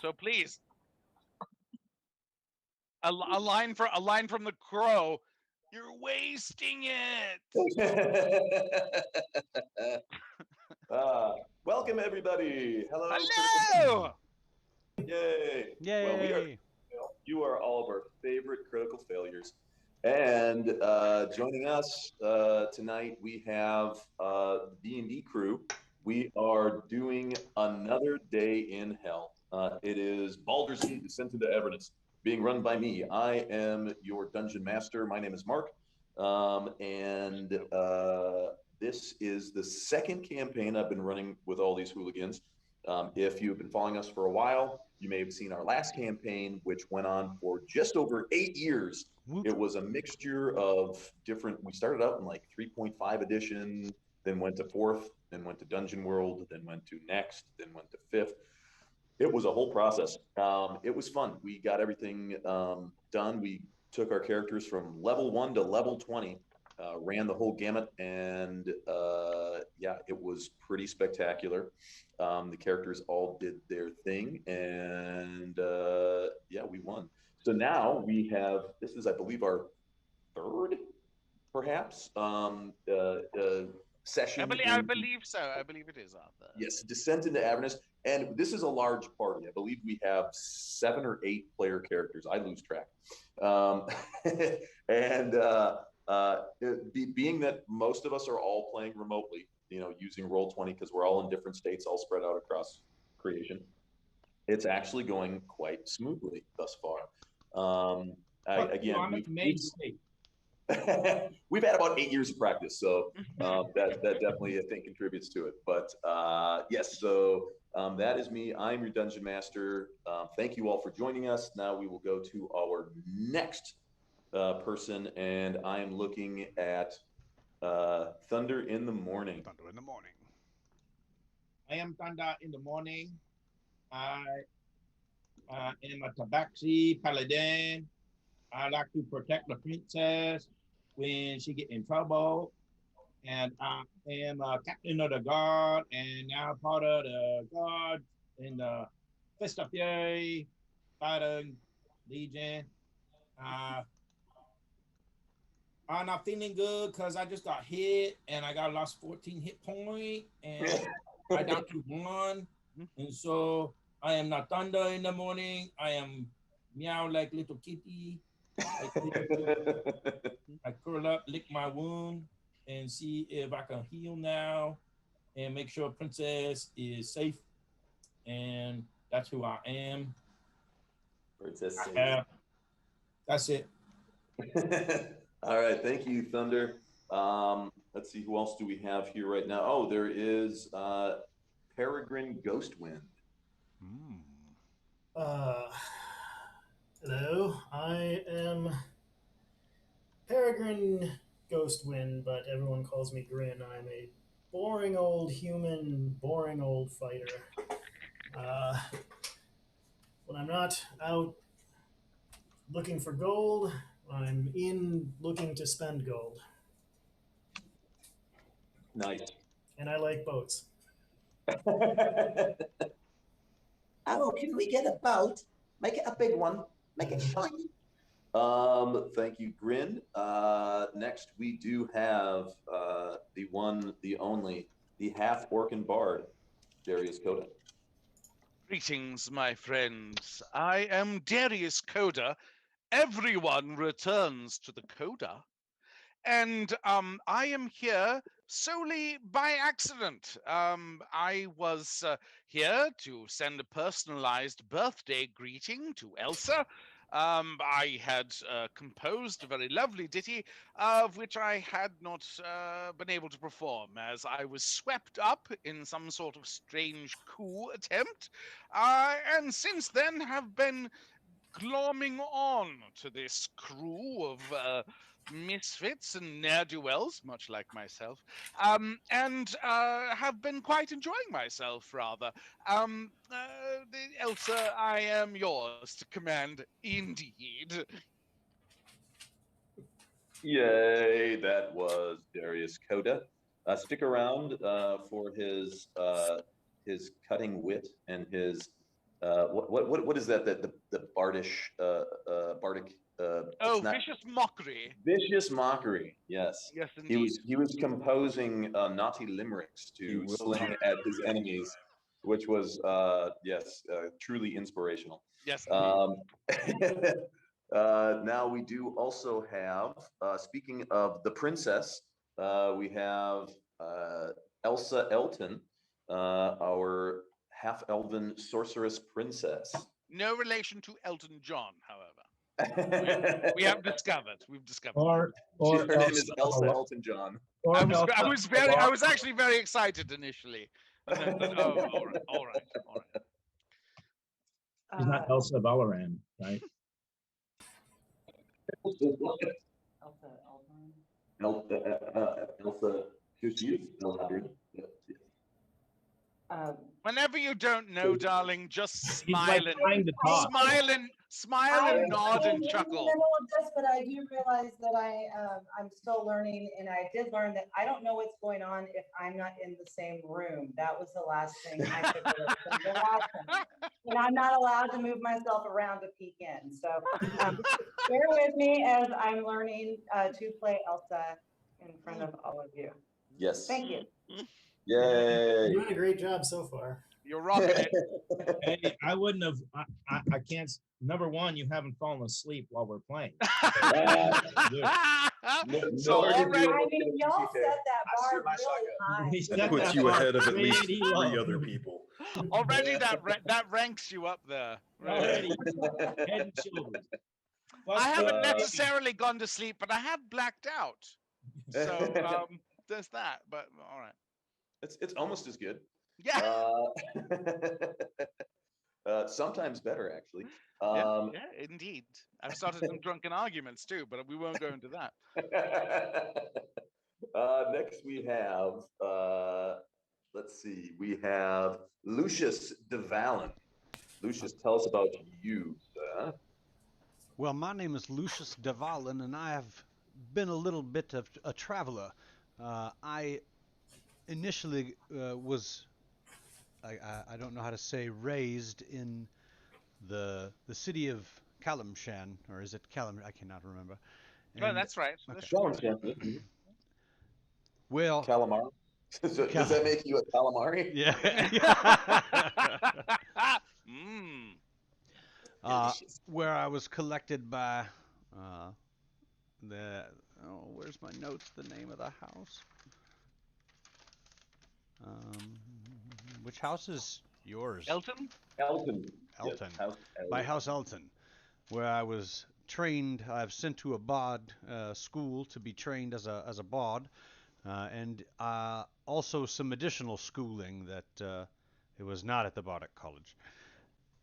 So please, a line from the crow. You're wasting it. Welcome everybody. Hello. Hello. Yay. Well, Yay! you are all of our favorite critical failures. And joining us tonight, we have the D&D crew. We are doing another day in hell. It is Baldur's Gate Descent into Avernus, being run by me. I am your dungeon master. My name is Mark. And this is the second campaign I've been running with all these hooligans. If you've been following us for a while, you may have seen our last campaign, which went on for just over 8 years. Whoop. It was a mixture of different. We started out in like 3.5 edition, then went to fourth, then went to Dungeon World, then went to next, then went to fifth. It was a whole process. It was fun. We got everything done. We took our characters from level 1 to level 20, ran the whole gamut, and yeah, it was pretty spectacular. The characters all did their thing, and yeah, we won. So now we have, this is, I believe, our third, perhaps, session. I believe so. I believe it is, Arthur. Yes, Descent into Avernus. And this is a large party. I believe we have 7 or 8 player characters. I lose track. And being that most of us are all playing remotely, using Roll20 because we're all in different states, all spread out across creation, it's actually going quite smoothly thus far. We've had about 8 years of practice, so that definitely, I think, contributes to it. But yes, so that is me. I'm your Dungeon Master. Thank you all for joining us. Now we will go to our next person, and I am looking at Thunder in the Morning. Thunder in the morning. I am Thunder in the Morning. I am a Tabaxi paladin. I like to protect the princess when she get in trouble. And I am a captain of the guard and now part of the guard in the Fist of Fury Fighting Legion. I'm not feeling good because I just got hit and I got lost 14 hit points and I down to 1. And so I am not Thunder in the Morning. I am meow like little kitty. I curl up, lick my wound, and see if I can heal now and make sure Princess is safe. And that's who I am. Princess safe. That's it. All right, thank you, Thunder. Let's see, who else do we have here right now? Oh, there is Peregrine Ghostwind. Hello, I am Peregrine Ghostwind, but everyone calls me Grin. I'm a boring old human, boring old fighter. When I'm not out looking for gold, I'm in looking to spend gold. Nice. And I like boats. Oh, can we get a boat? Make it a big one. Make it shiny. Thank you, Grin. Next, we do have the one, the only, the half-orcan bard, Darius Coda. Greetings, my friends. I am Darius Coda. Everyone returns to the Coda. And I am here solely by accident. I was here to send a personalized birthday greeting to Elsa. I had composed a very lovely ditty, of which I had not been able to perform, as I was swept up in some sort of strange coup attempt, and since then have been glomming on to this crew of misfits and ne'er-do-wells, much like myself, and have been quite enjoying myself, rather. Elsa, I am yours to command, indeed. Yay, that was Darius Coda. Stick around for his cutting wit and his What is that? The bardish bardic. Oh, vicious mockery. Vicious mockery. Yes. Yes, indeed. He was composing naughty limericks to sling at his enemies, which was truly inspirational. Yes. Now we do also have, speaking of the princess, we have Elsa Elton, our half-elven sorceress princess. No relation to Elton John, however. We have discovered. We've discovered. Or Her name is Elsa Elsa. Elton John. Or I was actually very excited initially. And then thought, oh, all right. She's not Elsa Valoran, right? Elsa, here she is. Whenever you don't know, darling, just He's like smile trying to talk. smile and nod and chuckle. In the middle of this, but I do realize that I'm still learning, and I did learn that I don't know what's going on if I'm not in the same room. That was the last thing I figured out from the last one. And I'm not allowed to move myself around to peek in. So bear with me as I'm learning to play Elsa in front of all of you. Yes. Thank you. Yay. You're doing a great job so far. You're rocking it. Hey, I wouldn't have. I can't. Number one, you haven't fallen asleep while we're playing. So already, I mean, y'all set that bar really high. He set That puts that you bar ahead of at least pretty 3 low. other people. already that ranks you up there. Already, head and shoulders. Plus, I haven't necessarily gone to sleep, but I have blacked out. So there's that. But all right. It's almost as good. Yeah. Sometimes better, actually. Yeah, indeed. I've started some drunken arguments too, but we won't go into that. Next we have, let's see, we have Lucius de Valen. Lucius, tell us about you, sir. Well, my name is Lucius de Valen, and I have been a little bit of a traveler. I initially was, I don't know how to say, raised in the city of Kalimshan, or is it Kalim? I cannot remember. No, And- that's right. okay. That's Calamari. Well, Calamari. Does that make you a calamari? yeah. Delicious. Where I was collected by where's my notes? The name of the house. Which house is yours? Elton? Elton. Elton. Yes, House Elton. By House Elton, where I was trained. I've sent to a bard school to be trained as a bard, and also some additional schooling that it was not at the Bardic College.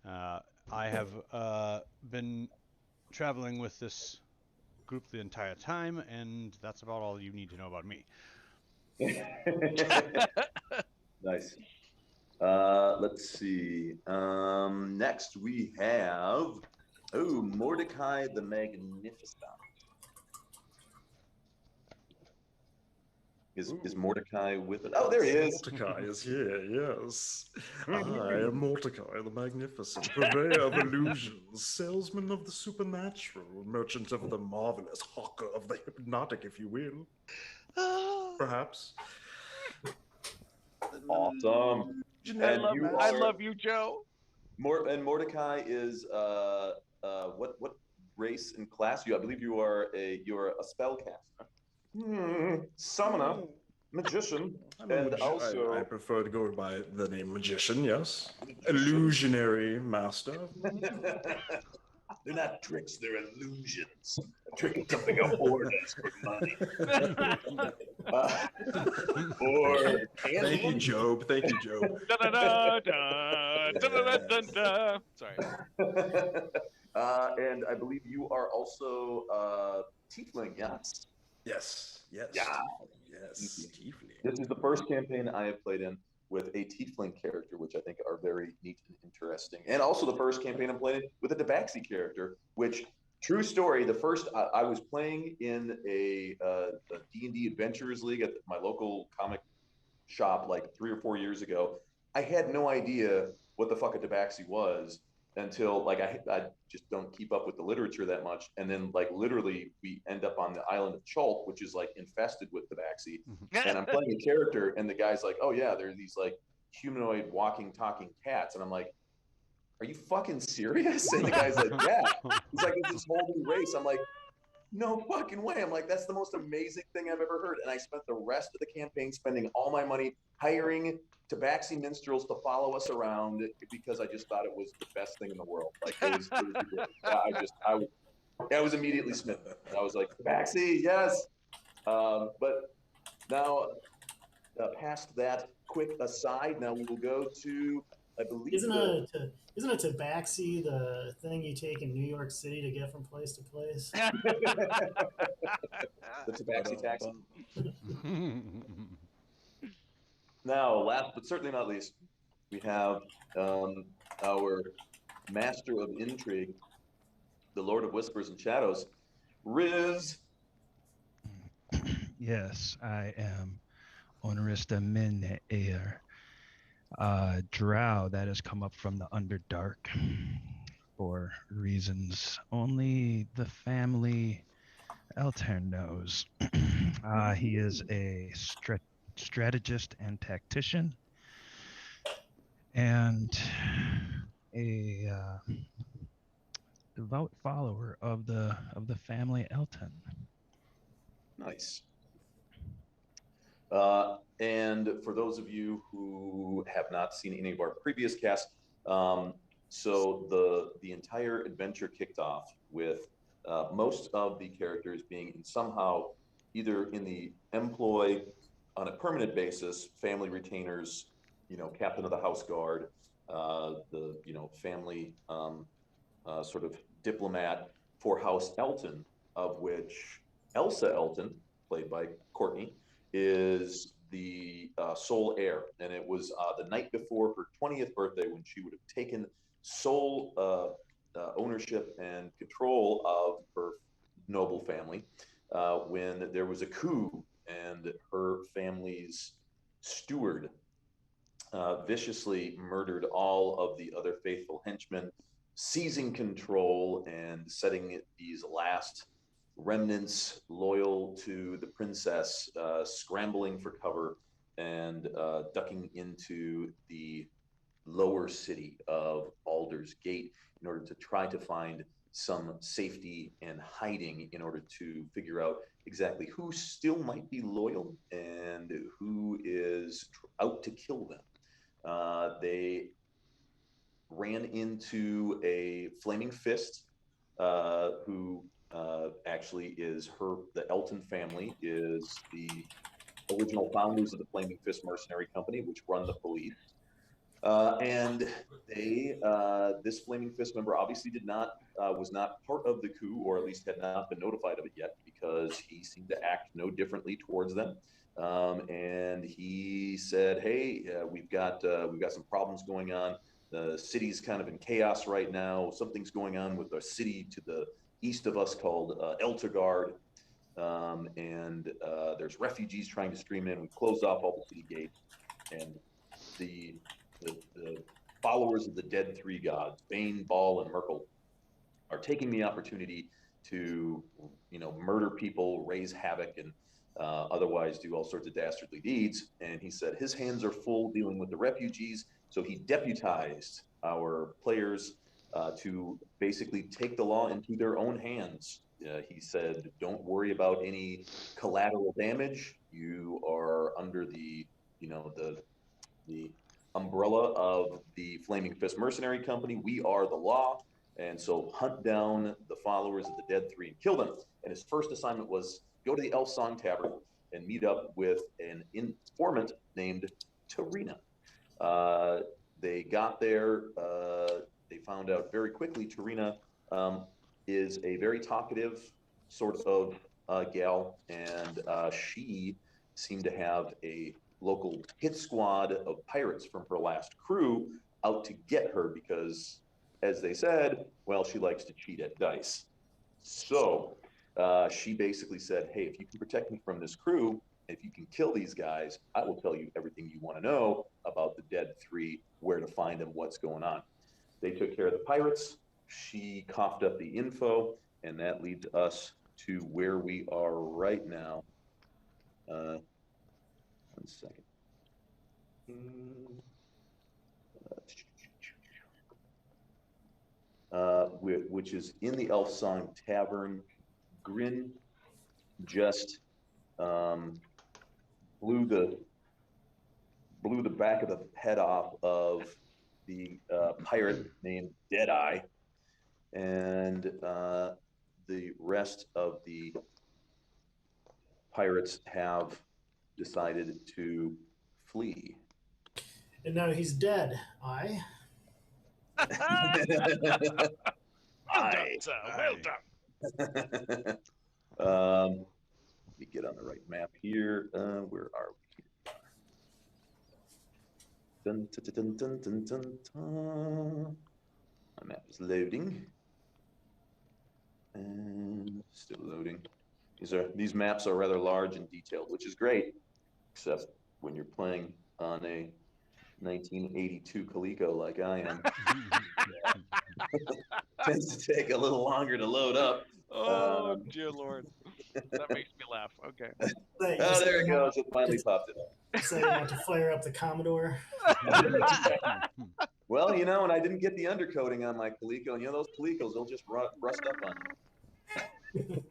I have been traveling with this group the entire time, and that's about all you need to know about me. Nice. Let's see. Next we have Mordecai the Magnificent. Is Mordecai with us? Oh, there he is. Mordecai is here, yes. I am Mordecai the Magnificent, purveyor of illusions, salesman of the supernatural, merchant of the marvelous, hawker of the hypnotic, if you will. Perhaps. Awesome. I love you, Joe. And Mordecai is what race and class? I believe you're a spellcaster. Summoner, magician, and also I prefer to go by the name magician, yes. Illusionary master. They're not tricks, they're illusions. A trick is something a whore does for money. Thank you, Job. Thank you, Job. Sorry. And I believe you are also tiefling, yes? Yes. Yes. Yeah. Yes. Tiefling. This is the first campaign I have played in with a tiefling character, which I think are very neat and interesting. And also the first campaign I'm playing with a Tabaxi character, which, true story, the first, I was playing in a D&D Adventurers League at my local comic shop like 3 or 4 years ago. I had no idea what the fuck a tabaxi was until like I just don't keep up with the literature that much. And then like literally we end up on the island of Chalk, which is like infested with tabaxi. And I'm playing a character and the guy's like, oh yeah, there are these like humanoid walking, talking cats. And I'm like, are you fucking serious? And the guy's like, yeah. He's like, it's this whole new race. I'm like, no fucking way. I'm like, that's the most amazing thing I've ever heard. And I spent the rest of the campaign spending all my money hiring tabaxi minstrels to follow us around because I just thought it was the best thing in the world. Like it was ridiculous. I was immediately smitten. I was like, tabaxi, yes. But now past that quick aside, now we will go to, I believe. Isn't a tabaxi the thing you take in New York City to get from place to place? The tabaxi taxi. Now, last but certainly not least, we have our master of intrigue, the Lord of Whispers and Shadows, Riz. Yes, I am Onerista Min Air, drow that has come up from the Underdark for reasons only the family Elter knows. He is a strategist and tactician, and a devout follower of the family Elton. Nice. And for those of you who have not seen any of our previous casts, so the entire adventure kicked off with most of the characters being somehow either in the employ on a permanent basis, family retainers, captain of the house guard, the family sort of diplomat for House Elton, of which Elsa Elton, played by Courtney, is the sole heir. And it was the night before her 20th birthday when she would have taken sole ownership and control of her noble family when there was a coup and her family's steward viciously murdered all of the other faithful henchmen, seizing control and setting these last remnants loyal to the princess scrambling for cover and ducking into the lower city of Baldur's Gate in order to try to find some safety and hiding in order to figure out exactly who still might be loyal and who is out to kill them. They ran into a Flaming Fist who actually is the Elton family is the original founders of the Flaming Fist Mercenary Company, which run the police. And this Flaming Fist member obviously was not part of the coup, or at least had not been notified of it yet, because he seemed to act no differently towards them. And he said, "Hey, we've got some problems going on. The city's kind of in chaos right now. Something's going on with a city to the east of us called Eltergard, and there's refugees trying to stream in. We closed off all the city gates, and the followers of the dead three gods, Bane, Baal, and Merkel, are taking the opportunity to, murder people, raise havoc, and otherwise do all sorts of dastardly deeds." And he said his hands are full dealing with the refugees, so he deputized our players to basically take the law into their own hands. He said, "Don't worry about any collateral damage. You are under the umbrella of the Flaming Fist Mercenary Company. We are the law. And so hunt down the followers of the Dead Three and kill them." And his first assignment was go to the Elf Song Tavern and meet up with an informant named Tarina. They got there. They found out very quickly Tarina is a very talkative sort of gal, and she seemed to have a local hit squad of pirates from her last crew out to get her because, as they said, well, she likes to cheat at dice. So she basically said, "Hey, if you can protect me from this crew If you can kill these guys, I will tell you everything you want to know about the dead three, where to find them, what's going on. They took care of the pirates. She coughed up the info, and that leads us to where we are right now. 1 second. Which is in the Elf Song Tavern. Grin just blew the back of the head off of the pirate named Deadeye, and the rest of the pirates have decided to flee. And now he's dead. I. Well done, sir. Well done. Let me get on the right map here. Where are we? Dun, dun, dun, dun, dun, dun, dun. My map is loading. And still loading. These maps are rather large and detailed, which is great, except when you're playing on a 1982 Coleco like I am. Tends to take a little longer to load up. Oh, dear Lord. That makes me laugh. Okay. Oh, there it goes. It finally popped it up. So you have to fire up the Commodore. Well, you know, and I didn't get the undercoating on my Coleco, and you know those Colecos, they'll just rust up on you.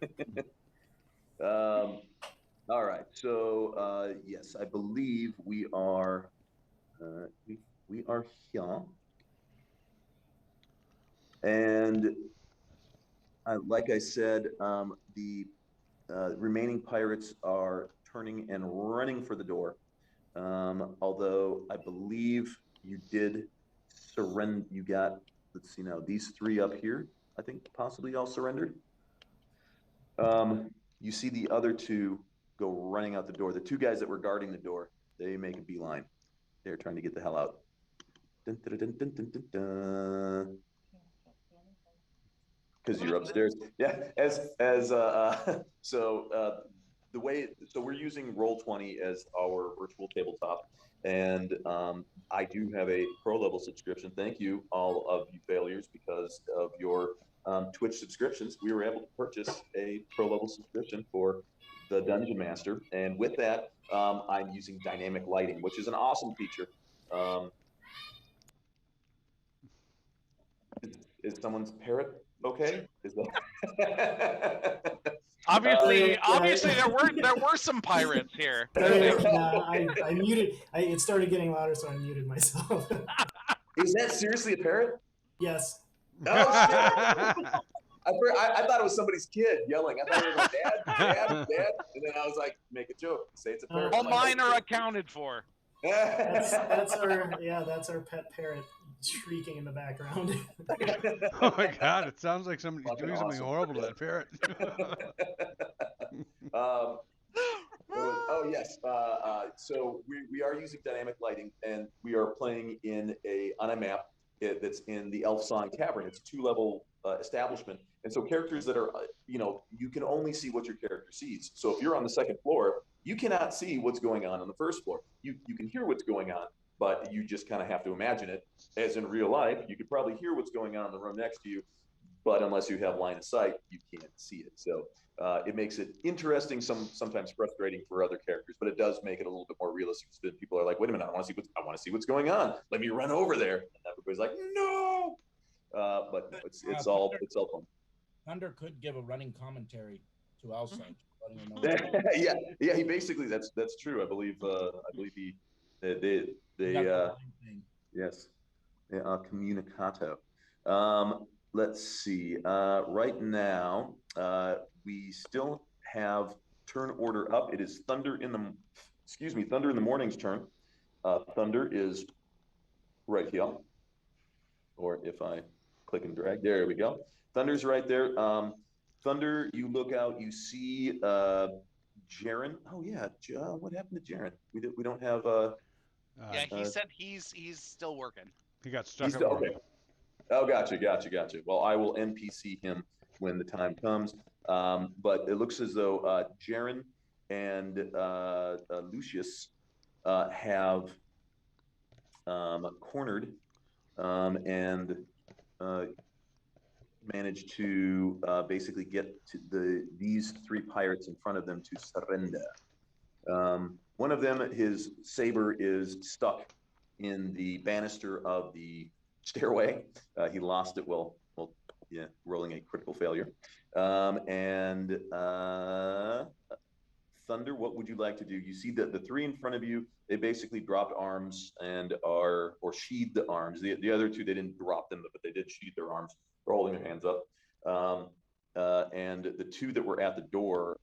All right. So yes, I believe we are we are here, and like I said, the remaining pirates are turning and running for the door. Although I believe you did surrender. You got, let's see now, these three up here, I think possibly all surrendered. You see the other two go running out the door. The two guys that were guarding the door, they make a beeline. They're trying to get the hell out. Dun, dun, dun, dun, dun, dun, dun. Because you're upstairs. Yeah, the way, so we're using Roll20 as our virtual tabletop, and I do have a pro level subscription. Thank you, all of you failures, because of your Twitch subscriptions. We were able to purchase a pro level subscription for the Dungeon Master, and with that, I'm using dynamic lighting, which is an awesome feature. Is someone's parrot okay? Is that Obviously, there were some pirates here. I muted. It started getting louder, so I muted myself. Is that seriously a parrot? Yes. Oh, shit. I thought it was somebody's kid yelling. I thought it was my dad, and then I was like, make a joke, say it's a parrot. All mine are accounted for. That's our pet parrot shrieking in the background. Oh my God! It sounds like somebody's doing something horrible to that parrot. Oh yes. So we are using dynamic lighting, and we are playing on a map that's in the Elf Song Tavern. It's a 2-level establishment, and so characters that are, you can only see what your character sees. So if you're on the 2nd floor, you cannot see what's going on the 1st floor. You can hear what's going on, but you just kind of have to imagine it. As in real life, you could probably hear what's going on in the room next to you, but unless you have line of sight, you can't see it. So it makes it interesting, sometimes frustrating for other characters, but it does make it a little bit more realistic. People are like, wait a minute, I want to see what's going on. Let me run over there. And everybody's like, no. But it's all fun. Thunder could give a running commentary to Elsink. Yeah. He basically that's true. I believe yes, they are communicato. Let's see. Right now, we still have turn order up. It is Thunder in the Morning's turn. Thunder is right here. Or if I click and drag, there we go. Thunder's right there. Thunder, you look out, you see Jaren. Oh yeah, what happened to Jaren? We don't have. Yeah, he said he's still working. He got stuck at work. Okay. Oh, gotcha. Well, I will NPC him when the time comes. But it looks as though Jaren and Lucius have cornered and managed to basically get to these three pirates in front of them to surrender. One of them, his saber is stuck in the banister of the stairway. He lost it while rolling a critical failure. Thunder, what would you like to do? You see that the three in front of you, they basically dropped arms and or sheathed the arms. The other two, they didn't drop them, but they did sheathe their arms. They're holding their hands up. And the two that were at the door,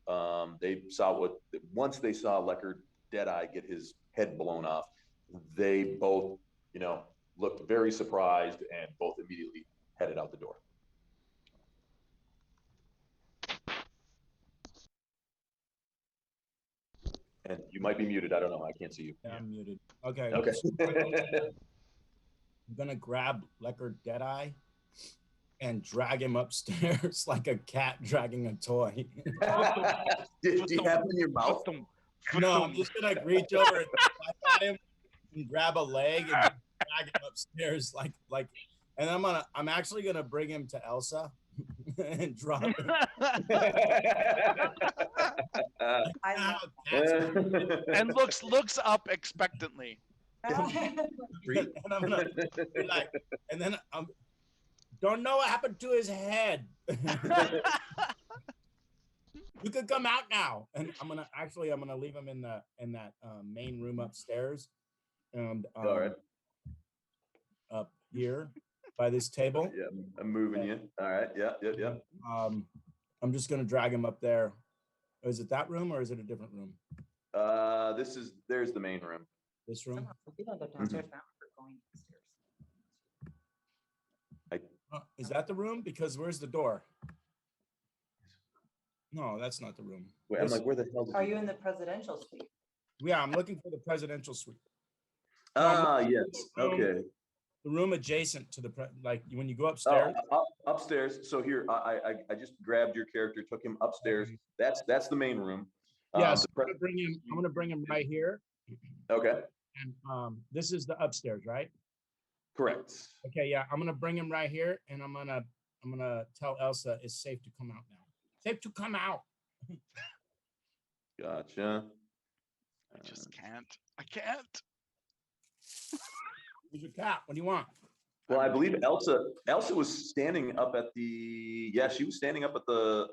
they saw once they saw Leckard Deadeye get his head blown off, they both, looked very surprised and both immediately headed out the door. And you might be muted. I don't know. I can't see you. Yeah, I'm muted. Okay. Okay. I'm gonna grab Leckard Deadeye and drag him upstairs like a cat dragging a toy. Do you have it in your mouth? No, I'm just gonna reach over and slap at him and grab a leg and drag him upstairs like. And I'm actually gonna bring him to Elsa and drop him. And looks up expectantly. And I'm gonna be like, and then don't know what happened to his head. You could come out now. And I'm gonna leave him in that main room upstairs, and all right, up here by this table. Yeah, I'm moving you. All right. Yeah. I'm just gonna drag him up there. Is it that room or is it a different room? There's the main room. This room? We don't go downstairs now. We're going upstairs. Is that the room? Because where's the door? No, that's not the room. Wait, I'm like, where the hell? Are you in the presidential suite? Yeah, I'm looking for the presidential suite. Yes. Okay. The room adjacent to like when you go upstairs. Upstairs. So here, I just grabbed your character, took him upstairs. That's the main room. Yes, I'm gonna bring him right here. Okay. And this is the upstairs, right? Correct. Okay, yeah, I'm gonna bring him right here, and I'm gonna tell Elsa it's safe to come out now. Safe to come out. Gotcha. I just can't. I can't. Here's your cat. What do you want? Well, I believe Elsa was standing up at the. Yeah, she was standing up at the.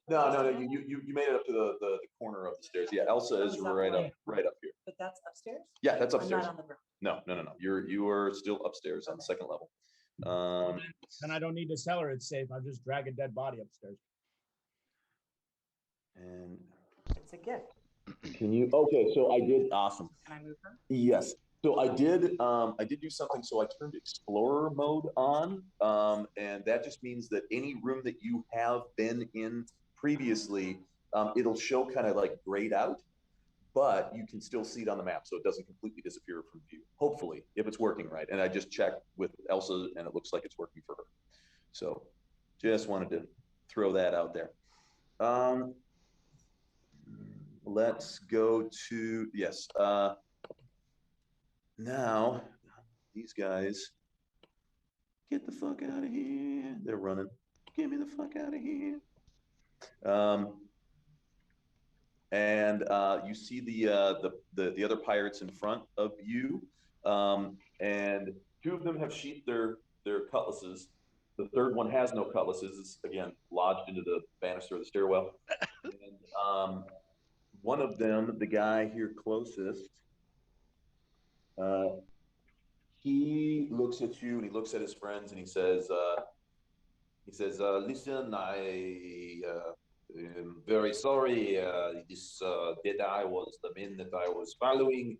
No. You made it up to the corner of the stairs. Yeah, Elsa is right up here. But that's upstairs? Yeah, that's upstairs. I'm not on the ground. No. You are still upstairs on the second level. And I don't need to tell her it's safe. I'll just drag a dead body upstairs. And it's a gift. Can you? Okay, so I did. Awesome. Can I move her? Yes. So I did do something. So I turned Explorer mode on, and that just means that any room that you have been in previously, it'll show kind of like grayed out, but you can still see it on the map, so it doesn't completely disappear from view. Hopefully, if it's working right. And I just checked with Elsa, and it looks like it's working for her. So, just wanted to throw that out there. Let's go to yes. Now, these guys, get the fuck out of here. They're running. Get me the fuck out of here. And you see the other pirates in front of you, and two of them have sheathed their cutlasses. The third one has no cutlasses. It's again lodged into the banister of the stairwell. And one of them, the guy here closest, he looks at you and he looks at his friends and he says, listen, I am very sorry. This Deadeye was the man that I was following.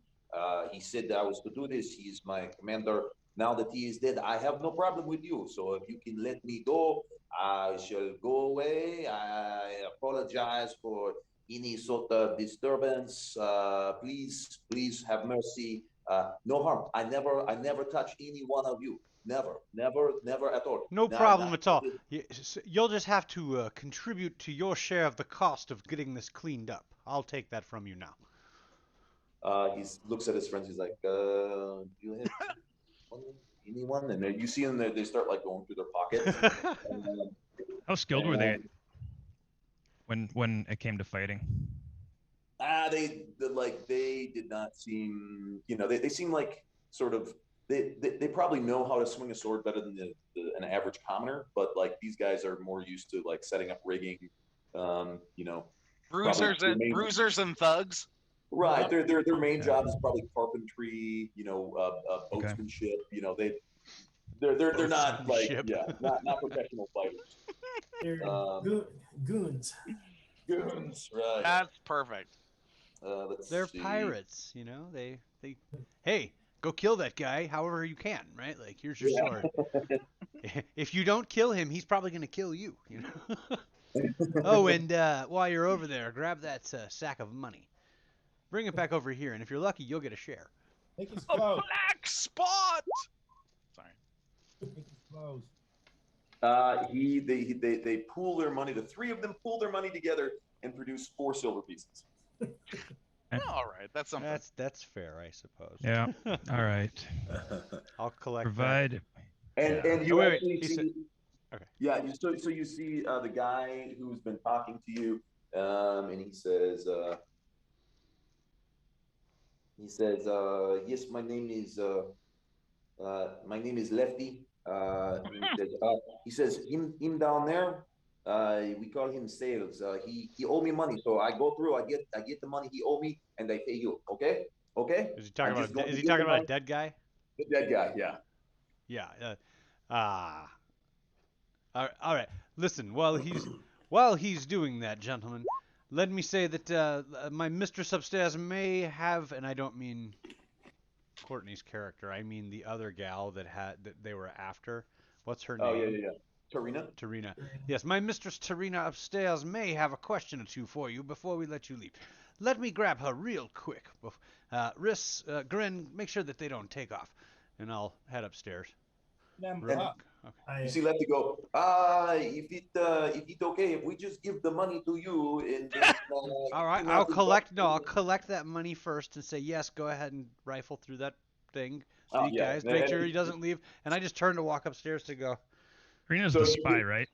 He said I was to do this. He's my commander. Now that he is dead, I have no problem with you. So if you can let me go, I shall go away. I apologize for any sort of disturbance. Please have mercy. No harm. I never touch any one of you. never at all. No Nah, problem not at all. even- You'll just have to contribute to your share of the cost of getting this cleaned up. I'll take that from you now. He looks at his friends. He's like, "Do you have anyone?" And then you see them. They start like going through their pockets. And, How skilled were they and, when it came to fighting? they did not seem. They seem like sort of. They probably know how to swing a sword better than an average commoner, but like these guys are more used to like setting up rigging. Bruisers and thugs. Right. Their main job is probably carpentry, boatsmanship. They're not like Boatsmanship. not professional fighters. They're goons. Goons, right? That's perfect. They're see. pirates, They hey, go kill that guy however you can, right? Like here's your sword. If you don't kill him, he's probably gonna kill you, Oh, and while you're over there, grab that sack of money. Bring it back over here, and if you're lucky, you'll get a share. Take his A clothes. black spot. Sorry. Take his clothes. They pool their money. The three of them pool their money together and produce 4 silver pieces. All right, that's something. That's fair, I suppose. Yeah. All right. I'll collect Provide. And you wait, actually he see. said- okay. Yeah. So you see the guy who's been talking to you, and he says. Yes, my name is Lefty. He says him down there. We call him Sales. He owe me money, so I go through. I get the money he owe me, and I pay you. Okay. Is he talking I'm just about? going Is to he get talking the about a money. dead guy? The dead guy. Yeah. Yeah. All right. Listen, while he's doing that, gentlemen, let me say that my mistress upstairs may have, and I don't mean Courtney's character. I mean the other gal that they were after. What's her name? Oh yeah. Tarina. Tarina. Yes, my mistress Tarina upstairs may have a question or two for you before we let you leave. Let me grab her real quick. Riss, Grin, make sure that they don't take off, and I'll head upstairs. Number And- up. You see Lefty go. If it's okay, if we just give the money to you, and All right, I'll collect that money first and say yes. Go ahead and rifle through that thing. So you guys make sure he doesn't leave. And I just turn to walk upstairs to go. Karina's So the you spy, get- right?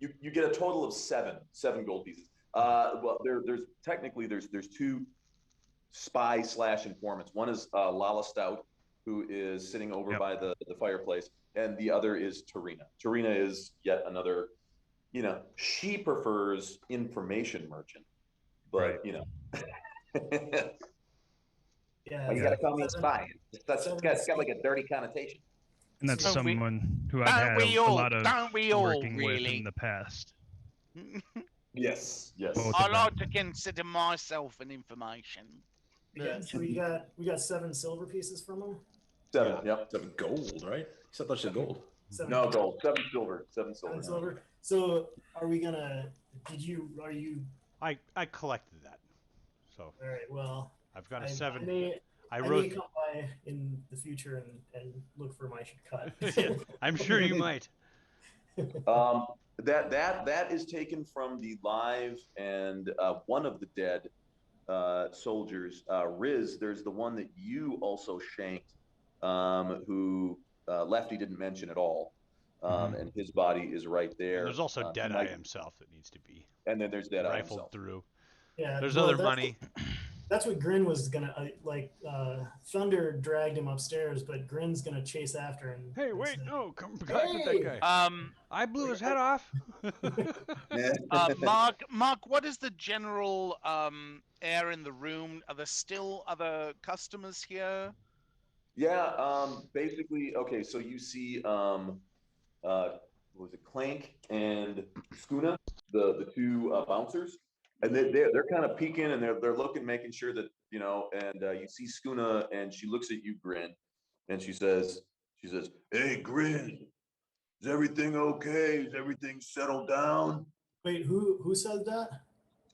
You get a total of seven gold pieces. Well, there's technically there's 2 spy / informants. One is Lala Stout, who is sitting over by the fireplace, and the other is Tarina. Tarina is yet another. She prefers information merchant, but Right. Yeah. You gotta call me a spy. It's got like a dirty connotation. And that's Don't we- someone who I've Don't had we a all? lot of Don't we all? working with Really? in the past. Yes. Both I of like them. to consider myself an information. Yeah, so we got 7 silver pieces from them. 7. Yep. 7 gold, right? You said that's gold. 7 No gold. 7 silver. 7 7 silver. silver. So are we gonna? Are you? I collected that. So All right. Well, I've got I a 7. may I may wrote. come by in the future and look for my cut. I'm sure you might. That is taken from the live and one of the dead soldiers, Riz. There's the one that you also shanked, who Lefty didn't mention at all, and his body is right there. And there's also Deadeye Mike- himself that needs to be and then there's Deadeye rifled himself. through. Yeah. There's well, other that's money. That's what Grin was gonna Thunder dragged him upstairs, but Grin's gonna chase after him. Hey, and wait, say, no, come back with Hey! that guy. I blew his head off. Mark, what is the general air in the room? Are there still other customers here? Yeah, basically, okay, so you see, what was it, Clank and Skuna, the 2 bouncers, and they're kind of peeking and they're looking, making sure that, and you see Skuna and she looks at you, Grin, and she says, "Hey, Grin, is everything okay? Is everything settled down?" Wait, who said that?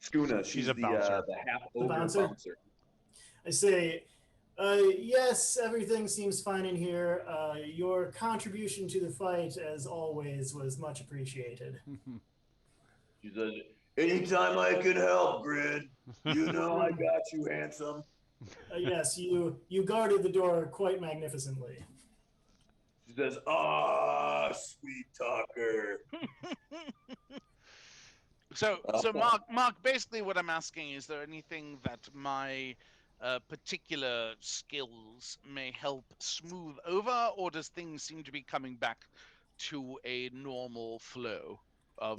Skuna, She's she's a bouncer. the half The ogre bouncer? bouncer. I say, Yes, everything seems fine in here. Your contribution to the fight, as always, was much appreciated. She says, anytime I can help, Grid, you know I got you, handsome. Yes, you guarded the door quite magnificently. She says, sweet talker. So Mark, basically what I'm asking, is there anything that my particular skills may help smooth over, or does things seem to be coming back to a normal flow of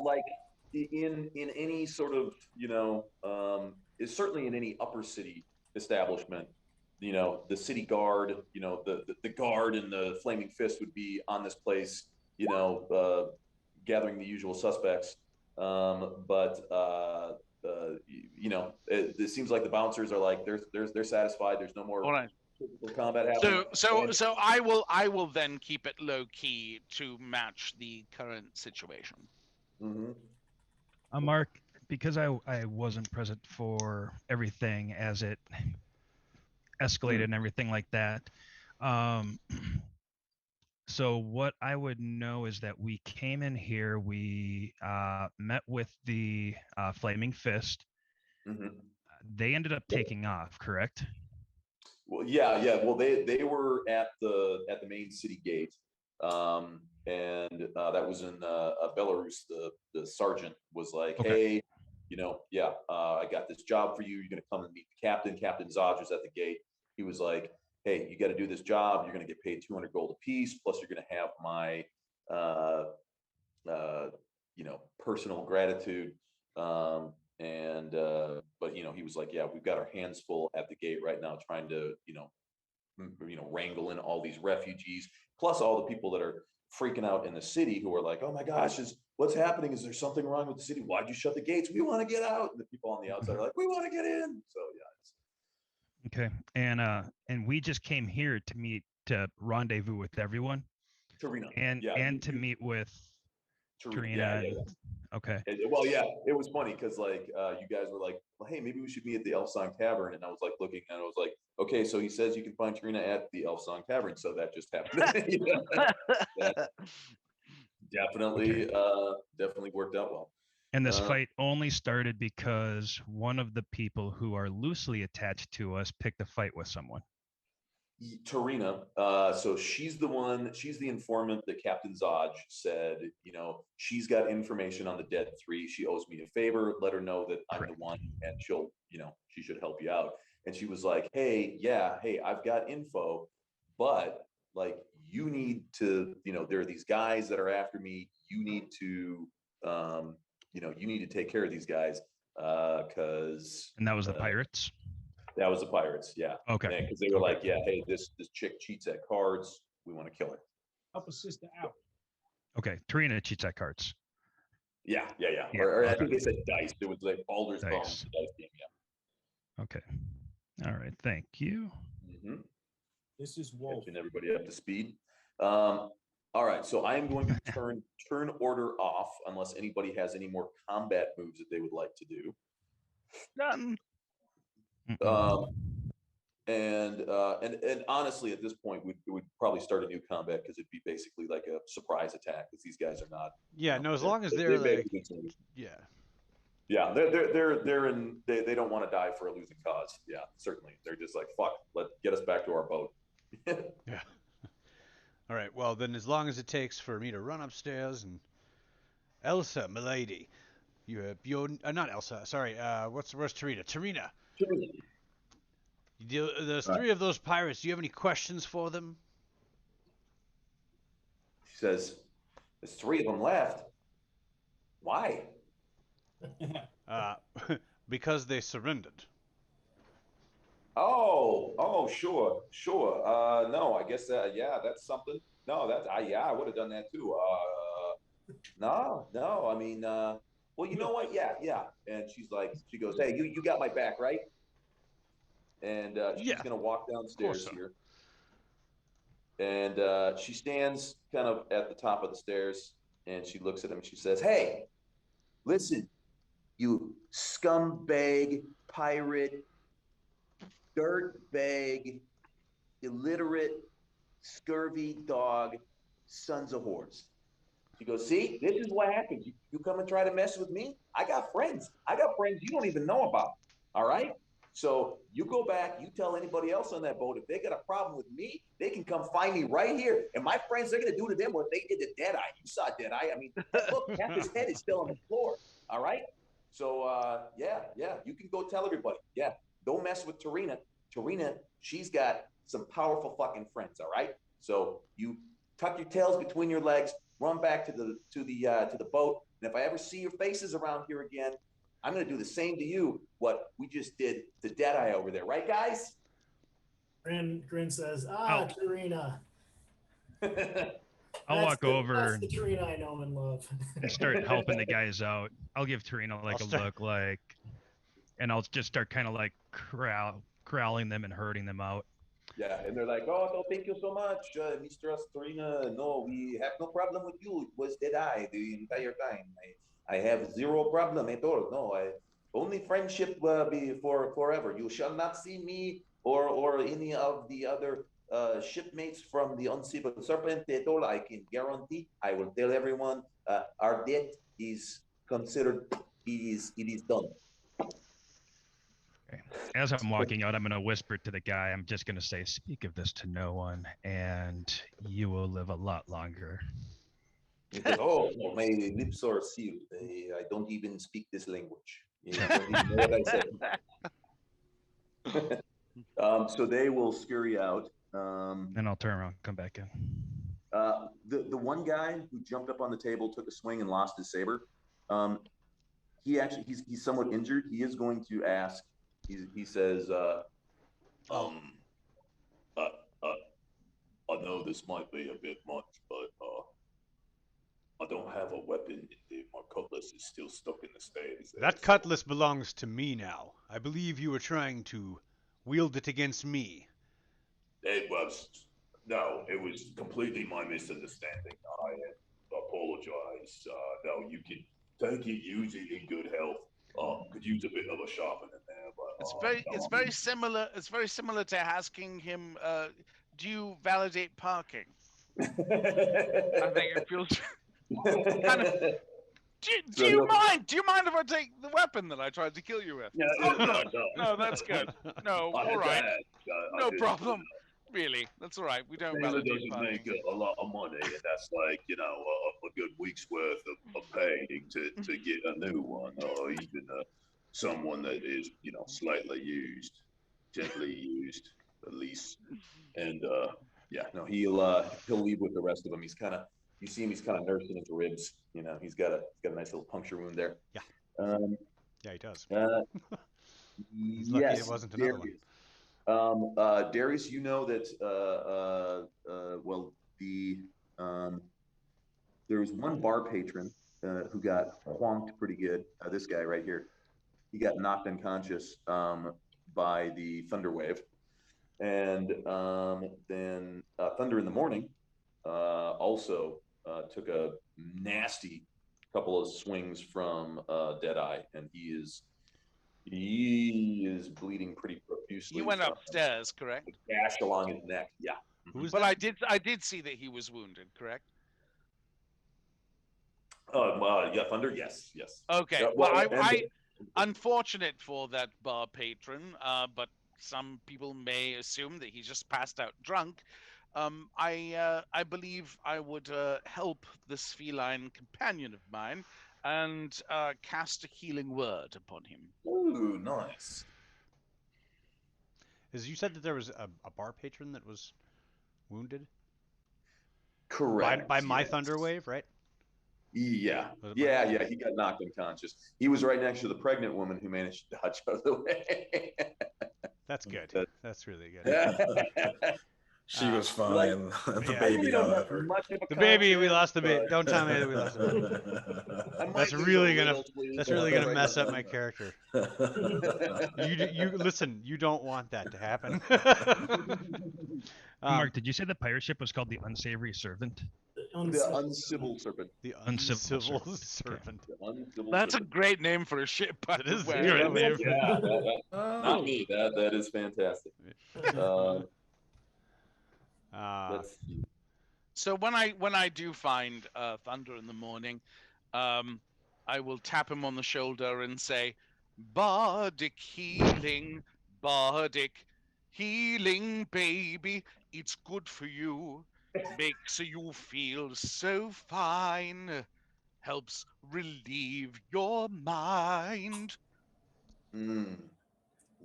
Like in any sort of, is certainly in any upper city establishment, the city guard, the guard and the Flaming Fist would be on this place, gathering the usual suspects. It seems like the bouncers are like they're satisfied. There's no more all right. combat happening. So I will then keep it low key to match the current situation. Mm-hmm. Mark, because I wasn't present for everything as it escalated and everything like that. So what I would know is that we came in here, we met with the Flaming Fist. Mm-hmm. They ended up taking off, correct? Well, yeah. Well, they were at the main city gate, and that was in Belarus. The sergeant was like, Okay. "Hey, I got this job for you. You're gonna come and meet the captain. Captain Zodge was at the gate. He was like, hey, you got to do this job. You're gonna get paid 200 gold apiece. Plus, you're gonna have my, personal gratitude." But he was like, yeah, we've got our hands full at the gate right now, trying to, wrangle in all these refugees, plus all the people that are freaking out in the city who are like, oh my gosh, what's happening? Is there something wrong with the city? Why'd you shut the gates? We want to get out. And the people on the outside are like, we want to get in. So yeah. Okay. And we just came here to rendezvous with everyone. Tarina. And to meet with Tarina. Yeah. Okay. Well, yeah, it was funny because you guys were like, well, hey, maybe we should meet at the Elf Song Tavern. And I was like looking and I was like, okay, so he says you can find Tarina at the Elf Song Tavern. So that just happened. That definitely worked out well. And this fight only started because one of the people who are loosely attached to us picked a fight with someone. Tarina, so she's the informant that Captain Zodge said, she's got information on the Dead Three. She owes me a favor. Let her know that I'm the one, and she'll, she should help you out. And she was like, hey, I've got info, but you need to, there are these guys that are after me. You need to, you need to take care of these guys, because. And that was the pirates. That was the pirates, yeah. Okay. Because they were like, yeah, hey, this chick cheats at cards. We want to kill her. Help a sister out. Okay, Tarina cheats at cards. Yeah. Or I think they said dice. It was like Baldur's Gone dice game, yeah. Okay. All right, thank you. Mm-hmm. This is Wolf. Catching everybody up to speed. All right, so I am going to turn order off unless anybody has any more combat moves that they would like to do. Done. And honestly, at this point, we'd probably start a new combat because it'd be basically like a surprise attack because these guys are not. Yeah, no, as long as they're like, yeah, they don't want to die for a losing cause. Yeah, certainly. They're just like, fuck, get us back to our boat. Yeah. All right. Well, then, as long as it takes for me to run upstairs and Elsa, milady, you're not Elsa. Sorry. Where's Tarina? Tarina. There's three of those pirates. Do you have any questions for them? She says, there's three of them left. Why? Because they surrendered. Oh, sure. No, I guess that's something. No, I would have done that too. No, I mean, well, you know what? Yeah. And she goes, hey, you got my back, right? And she's gonna walk downstairs here. And she stands kind of at the top of the stairs and she looks at him and she says, hey, listen, you scumbag pirate dirtbag, illiterate, scurvy dog, sons of whores. She goes, see, this is what happens. You come and try to mess with me? I got friends. I got friends you don't even know about. All right? So you go back, you tell anybody else on that boat, if they got a problem with me, they can come find me right here. And my friends, they're going to do to them what they did to Deadeye. You saw Deadeye. I mean, look, half his head is still on the floor. All right? So, yeah, you can go tell everybody. Yeah, don't mess with Tarina. Tarina, she's got some powerful fucking friends, all right? So you tuck your tails between your legs, run back to the boat, and if I ever see your faces around here again, I'm gonna do the same to you what we just did to Deadeye over there, right, guys? Grin says, Oh. Tarina. I'll walk over That's the Tarina I know and love. and start helping the guys out. I'll give Tarina like look like, and I'll just start kind of like corralling them and hurting them out. Yeah, and they're like, oh, no, thank you so much, Mr. Astorina. No, we have no problem with you. It was Deadeye the entire time. I have zero problem at all. No, only friendship be for forever. You shall not see me or any of the other shipmates from the Uncivil Serpent at all. I can guarantee. I will tell everyone our debt is considered. It is done. Okay. As I'm walking out, I'm going to whisper to the guy. I'm just going to say, speak of this to no one, and you will live a lot longer. He said, oh, no, my lips are sealed. I don't even speak this language. You don't even know what I said. So they will scurry out. Then I'll turn around and come back in. The one guy who jumped up on the table, took a swing, and lost his saber. He's somewhat injured. He is going to ask. He says, I know this might be a bit much, but I don't have a weapon. My cutlass is still stuck in the stays. That cutlass belongs to me now. I believe you were trying to wield it against me. It was completely my misunderstanding. I apologize. No, you can take it, use it in good health. Could use a bit of a sharpening there, but It's very similar. It's very similar to asking him, "Do you validate parking?" I think it feels kind of. Do you mind? Do you mind if I take the weapon that I tried to kill you with? Yeah, no, that's good. No, all right, no problem. Really, that's all right. We don't Taylor validate doesn't parking. make a lot of money, and that's like a good week's worth of pay to get a new one, or even someone that is slightly used, gently used at least. And he'll leave with the rest of them. He's kind of you see him. He's kind of nursing his ribs. He's got a nice little puncture wound there. Yeah. Yeah, he does. He's lucky it wasn't another one. Darius, you know that there was one bar patron who got honked pretty good. This guy right here, he got knocked unconscious by the thunder wave, and then Thunder in the Morning also took a nasty couple of swings from Deadeye, and he is bleeding pretty profusely. He went upstairs, correct? A gash along his neck. Yeah. But I did see that he was wounded, correct? Yeah, Thunder. Yes. Okay. I unfortunate for that bar patron, but some people may assume that he just passed out drunk. I believe I would help this feline companion of mine and cast a healing word upon him. Ooh, nice. You said that there was a bar patron that was wounded? Correct. By my thunder wave, right? Yeah. Yeah. He got knocked unconscious. He was right next to the pregnant woman who managed to dodge out of the way. That's good. That's really good. She was fine. The baby, however. The baby, we lost the baby. Don't tell me that we lost the baby. That's really gonna mess up my character. You listen. You don't want that to happen. Mark, did you say the pirate ship was called the Unsavory Servant? uncivil serpent. The Uncivil uncivil serpent. serpent. The uncivil That's a serpent. great name for a ship, by It the is a way. great I mean, name. Yeah, not Oh. me. That is fantastic. Let's see. So when I do find Thunder in the morning, I will tap him on the shoulder and say, "Bardic healing, bardic healing, baby, it's good for you. Makes you feel so fine. Helps relieve your mind. Mm.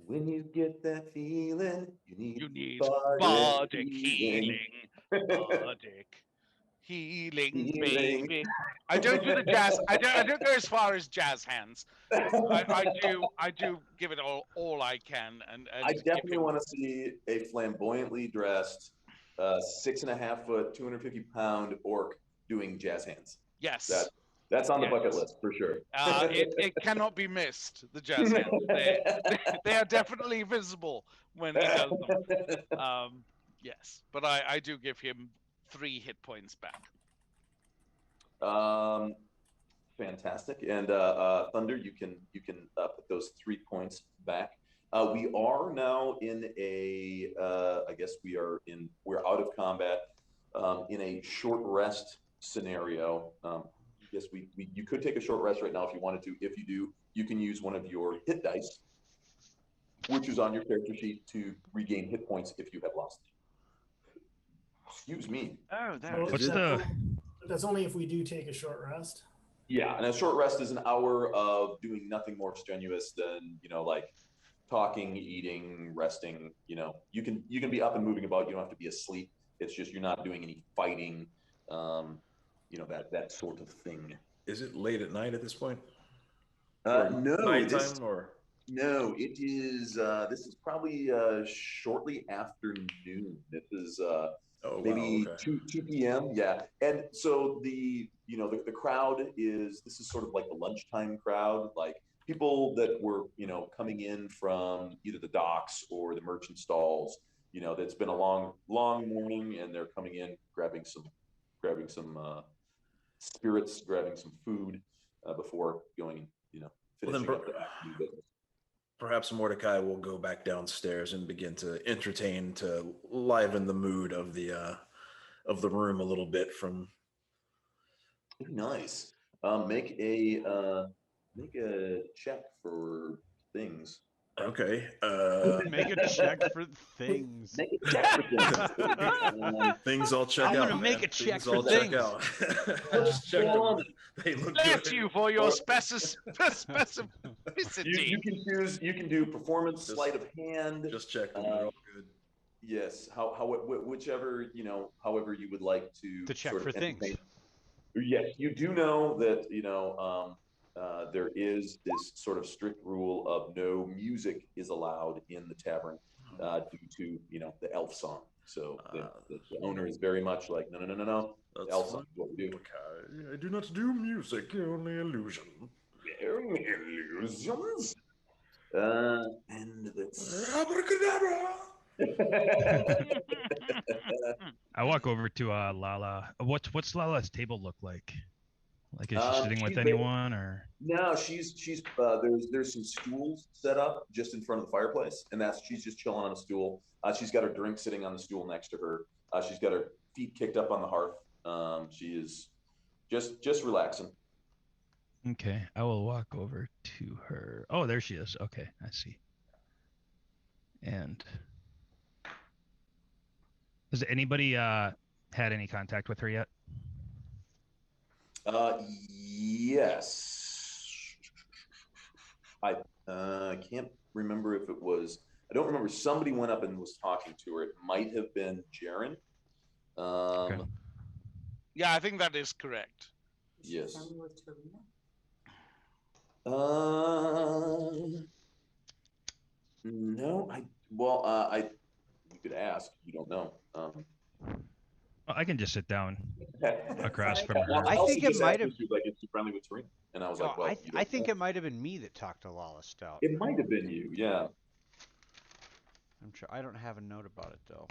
When you get that feeling, You need bardic bardic healing. healing, bardic healing, Healing. baby." I don't do the jazz. I don't go as far as jazz hands. I do give it all I can, and I give definitely him- want to see a flamboyantly dressed, 6.5 foot, 250-pound orc doing jazz hands. Yes. That's on the bucket Yes. list for sure. It cannot be missed. The jazz hands. They are definitely visible when he does them. Yes, but I do give him 3 hit points back. Fantastic. And Thunder, you can put those 3 points back. We are now in a I guess we're out of combat in a short rest scenario. I guess you could take a short rest right now if you wanted to. If you do, you can use one of your hit dice, which is on your character sheet, to regain hit points if you have lost. Excuse me. Oh, there. So What's that's that's only if we do take a short rest. Yeah, and a short rest is an hour of doing nothing more strenuous than, like talking, eating, resting. You can be up and moving about. You don't have to be asleep. It's just you're not doing any fighting, that sort of thing. Is it late at night at this point? No, Nighttime or? No, it is. This is probably shortly after noon. This is maybe wow, okay. 2 p.m. Yeah, and so the crowd is. This is sort of like the lunchtime crowd, like people that were coming in from either the docks or the merchant stalls. That's been a long morning, and they're coming in, grabbing some spirits, grabbing some food before going, finishing up the afternoon business. Perhaps Mordecai will go back downstairs and begin to entertain, to liven the mood of the room a little bit. From nice. Make a check for things. Okay. Make a check for things. Make a check for things. Things all check I'm out. gonna make man. a check Things for all things. check out. Just check them. They look Bless good. you for your Or- specificity. You can do performance, sleight of hand. Just check them. They're all good. Yes, whichever however you would like to check sort for of things. entertain. Yes, you do know that there is this sort of strict rule of no music is allowed in the tavern due to the elf song. So the owner is very much like no. That's Elf fine. song is what we do. Okay. I do not do music, only illusion. Only illusions. And that's. Abracadabra! I walk over to Lala. What's Lala's table look like? Like, is she sitting with she's anyone, or? No, she's there's some stools set up just in front of the fireplace, and she's just chilling on a stool. She's got her drink sitting on the stool next to her. She's got her feet kicked up on the hearth. She is just relaxing. Okay, I will walk over to her. Oh, there she is. Okay, I see. And has anybody had any contact with her yet? Yes. I can't remember if it was. I don't remember. Somebody went up and was talking to her. It might have been Jaren. Okay. Yeah, I think that is correct. Yes. No, you could ask. You don't know. Well, I can just sit down across from her. Well, I Elsie think it just might asked have- if she was, like, is she friendly with Serena? And I was like, well, you I don't think know. it might have been me that talked to Lala Stout. It might have been you. Yeah. I'm sure I don't have a note about it though.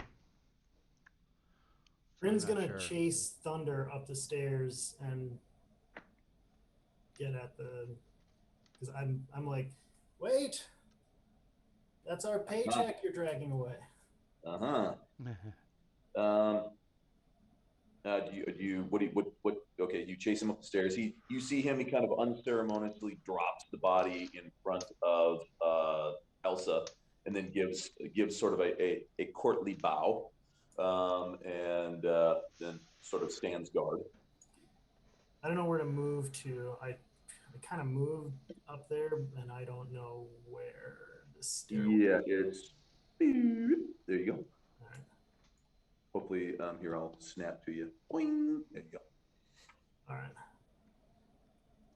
Bryn's I'm not gonna sure. chase Thunder up the stairs and get at the. Because I'm like, wait, that's our paycheck you're dragging away. Uh-huh. Okay, you chase him up the stairs. You see him, he kind of unceremoniously drops the body in front of Elsa and then gives sort of a courtly bow, and then sort of stands guard. I don't know where to move to. I kind of moved up there, and I don't know where the stairway. Yeah, it's there you go. All right. Hopefully, here I'll snap to you. Boing. There you go. All right.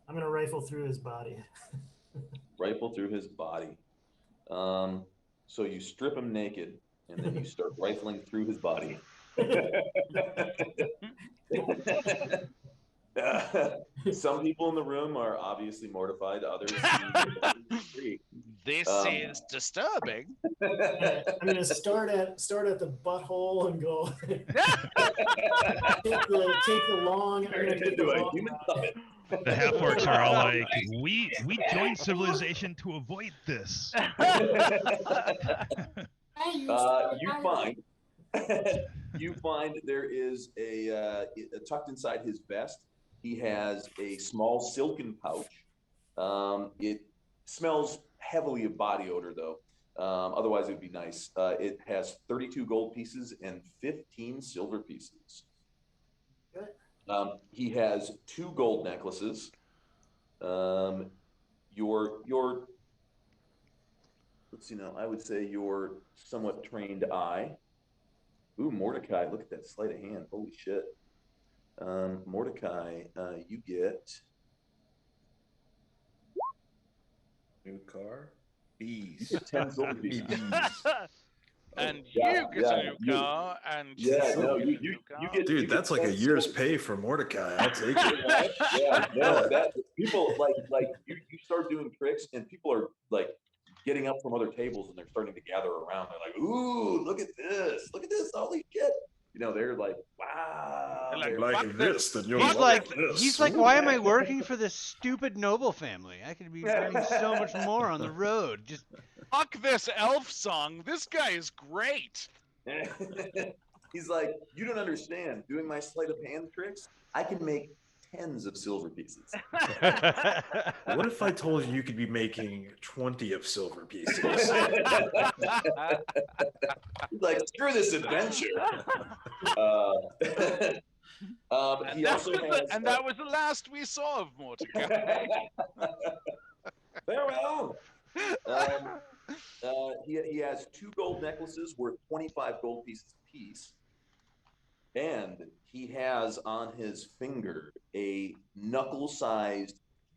I'm gonna rifle through his body. Rifle through his body. So you strip him naked, and then you start rifling through his body. Some people in the room are obviously mortified. Others seem This is disturbing. I'm gonna start at the butthole and go. take the long. I'm gonna take the long route. The half orcs are all like, we joined civilization to avoid this. You find there is a tucked inside his vest. He has a small silken pouch. It smells heavily of body odor, though. Otherwise, it would be nice. It has 32 gold pieces and 15 silver pieces. Good. He has 2 gold necklaces. Your let's see now. I would say your somewhat trained eye. Ooh, Mordecai! Look at that sleight of hand. Holy shit. Mordecai, you get New car? Bees. 10 silver pieces. And Yeah, you get a new car, and Yeah, no, you you get. Dude, you that's get like a 10 year's silver. pay for Mordecai. I'll take it. Right? Yeah, no, that people like you start doing tricks, and people are like getting up from other tables, and they're starting to gather around. They're like, "Ooh, look at this! Look at this! Holy shit!" You know, they're like, "Wow!" They're like, They're "Fuck Like this, then you'll He's love like, this. he's like, why am I working for this stupid noble family? I could be earning so much more on the road. Just fuck this elf song. This guy is great. He's like, "You don't understand. Doing my sleight of hand tricks, I can make tens of silver pieces." What if I told you you could be making 20 of silver pieces? He's like, "Screw this adventure." And He that also was has, and that was the last we saw of Mordecai. Farewell. He has 2 gold necklaces worth 25 gold pieces apiece, and he has on his finger a knuckle-sized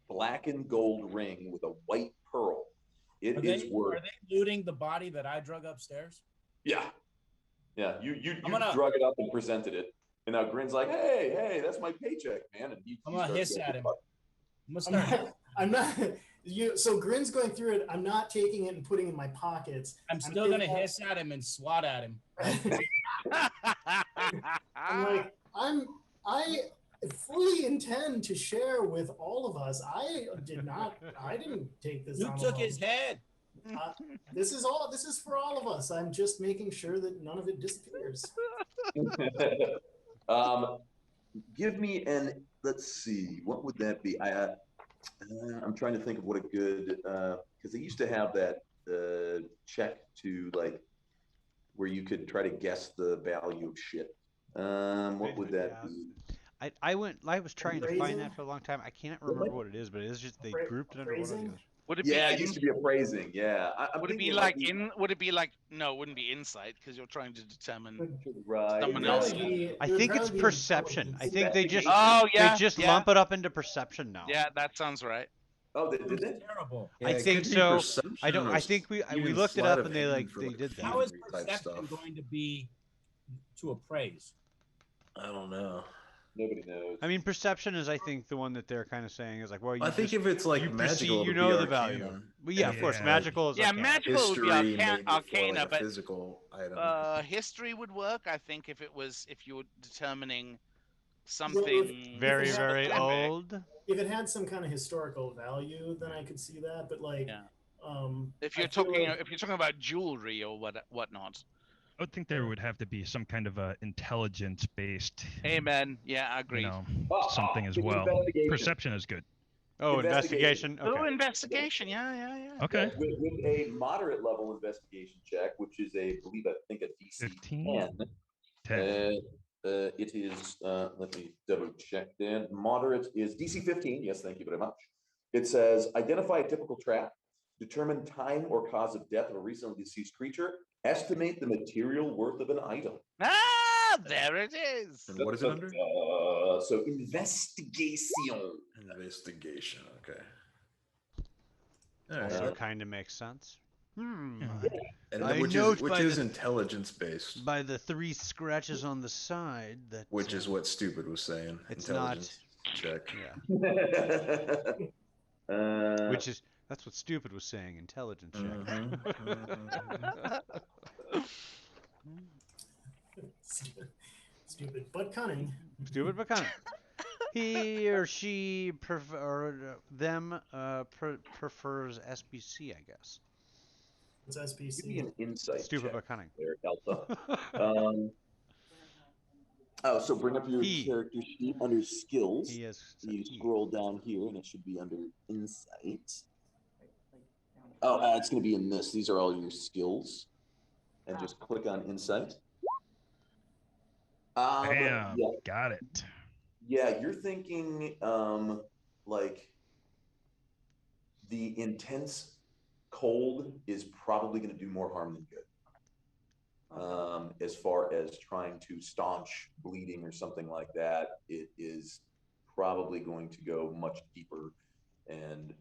black and gold ring with a white pearl. It is worth. Are they looting the body that I drug upstairs? Yeah. You I'm gonna- drug it up and presented it, and now Grin's like, "Hey, that's my paycheck, man." And I'm gonna hiss at him. I'm gonna I'm start. not. I'm not. So Grin's going through it. I'm not taking it and putting it in my pockets. I'm still gonna hiss at him and swat at him. I'm like, I fully intend to share with all of us. I didn't take this. You on took alone. his head. This is for all of us. I'm just making sure that none of it disappears. Give me let's see, what would that be? I'm trying to think of what a good, because they used to have that check to like where you could try to guess the value of shit. What would that be? I was trying to find Appraising? that for a long time. I can't remember what it is, but it's just they grouped it under one of Appraising? the others. Would it Yeah, be it used to be appraising. Yeah. would it be like would it be like no, it wouldn't be insight because you're trying to determine Right. someone It'd else. probably be- I it would think it's probably be perception. I intelligence. think they just Oh yeah. they just yeah. lump it up into perception now. Yeah, that sounds right. Oh, they did it? Terrible. I it think could be so. perception I don't. or I think we even looked it sleight up of and they hand like for, they like, did that. How is thievery type perception stuff. going to be to appraise? I don't know. Nobody knows. I mean, perception is, I think, the one that they're kind of saying is like, well, you I think just, if it's like you magical, perceive, it'll you be know the value. arcana. But yeah, of course, Yeah. magical is Yeah, arcana. magical would be History, maybe for arcana, like a but physical item. history would work. I think if you were determining Well, something Very, if it had- very specific. old. if it had some kind of historical value, then I could see that. But like, Yeah. I If you're feel talking like- if you're talking about jewelry or whatnot. I would think there would have to be some kind of intelligence-based, Amen. Yeah, I agree. something as Give me well. investigation. Perception is good. Oh, Investigation. investigation. Oh, Okay. investigation. Yeah. Okay. With a moderate level investigation check, which is I think a DC 15? 10. 10. It is, let me double check then. Moderate is DC 15. Yes, thank you very much. It says, identify a typical trap, determine time or cause of death of a recently deceased creature, estimate the material worth of an item. Ah, there it is. And what is it under? So investigation. Investigation. Okay. Also kind of makes sense. And I which note is which by is the- intelligence based, By the 3 scratches on the side, that which is what Stupid was saying. it's Intelligence check. Yeah, which is that's what Stupid was saying. Intelligence check. Stupid but cunning. Stupid but cunning. He or she prefers SBC, I guess. It's Give me SPC. an insight Stupid check but cunning. there, Alpha. So bring up your He. character sheet under skills. He is. You he. scroll down here and it should be under insight. Oh, it's going to be in this. These are all your skills. And just click on insight. Bam. Yeah, Got it. yeah, you're thinking like the intense cold is probably going to do more harm than good. As far as trying to staunch bleeding or something like that, it is probably going to go much deeper and,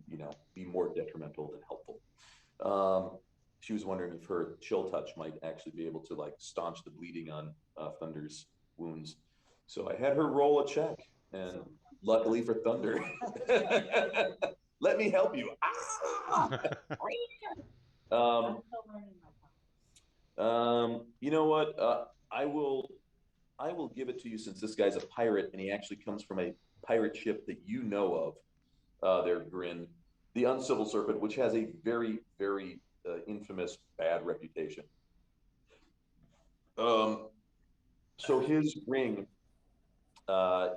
you know, be more detrimental than helpful. She was wondering if her chill touch might actually be able to like staunch the bleeding on Thunder's wounds. So I had her roll a check, and luckily for Thunder, let me help you. You know what? I will give it to you since this guy's a pirate and he actually comes from a pirate ship that you know of. There, Grin, the Uncivil Serpent, which has a very, very infamous bad reputation. So his ring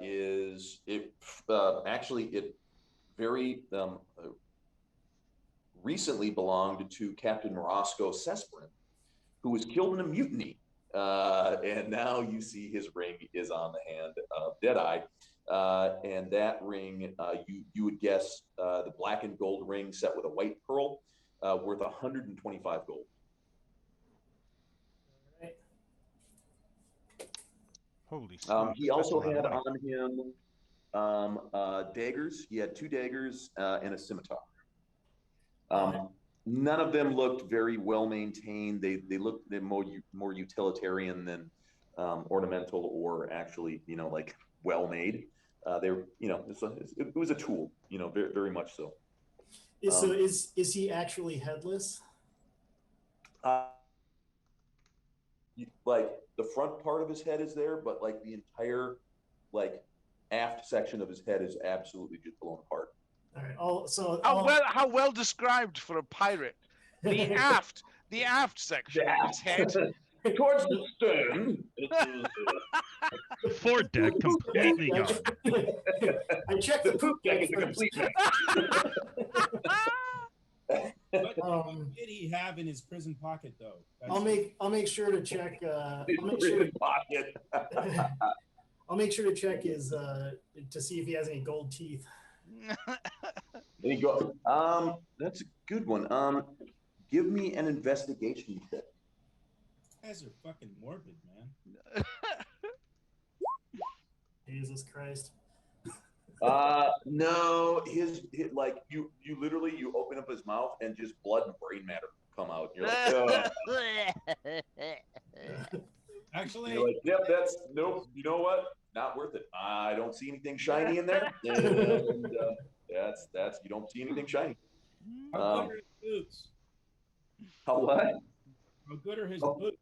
is actually it very recently belonged to Captain Roscoe Sesperin, who was killed in a mutiny. And now you see his ring is on the hand of Deadeye. And that ring, you would guess the black and gold ring set with a white pearl, worth 125 gold. Holy smokes. He also had on him daggers. He had 2 daggers and a scimitar. None of them looked very well maintained. They looked more utilitarian than ornamental or actually, you know, like well made. They were, you know, it was a tool, you know, very, very much so. So is he actually headless? Like the front part of his head is there, but like the entire like aft section of his head is absolutely just blown apart. All right. How well described for a pirate. The aft section of his head. Towards the stern. Foredeck completely gone. I checked the poop deck It's a first. complete What did he have in his prison pocket, though? I'll make sure to check. pocket. I'll make sure to check his to see if he has any gold teeth. There you go. That's a good one. Give me an investigation check. You guys are fucking morbid, man. Jesus Christ. No, his like you literally you open up his mouth and just blood and brain matter come out. You're like, Actually, you're like, yep, that's nope. You know what? not worth it. I don't see anything shiny in there, and that's you don't see anything shiny. How good are his boots? How what? How good are his Oh. boots?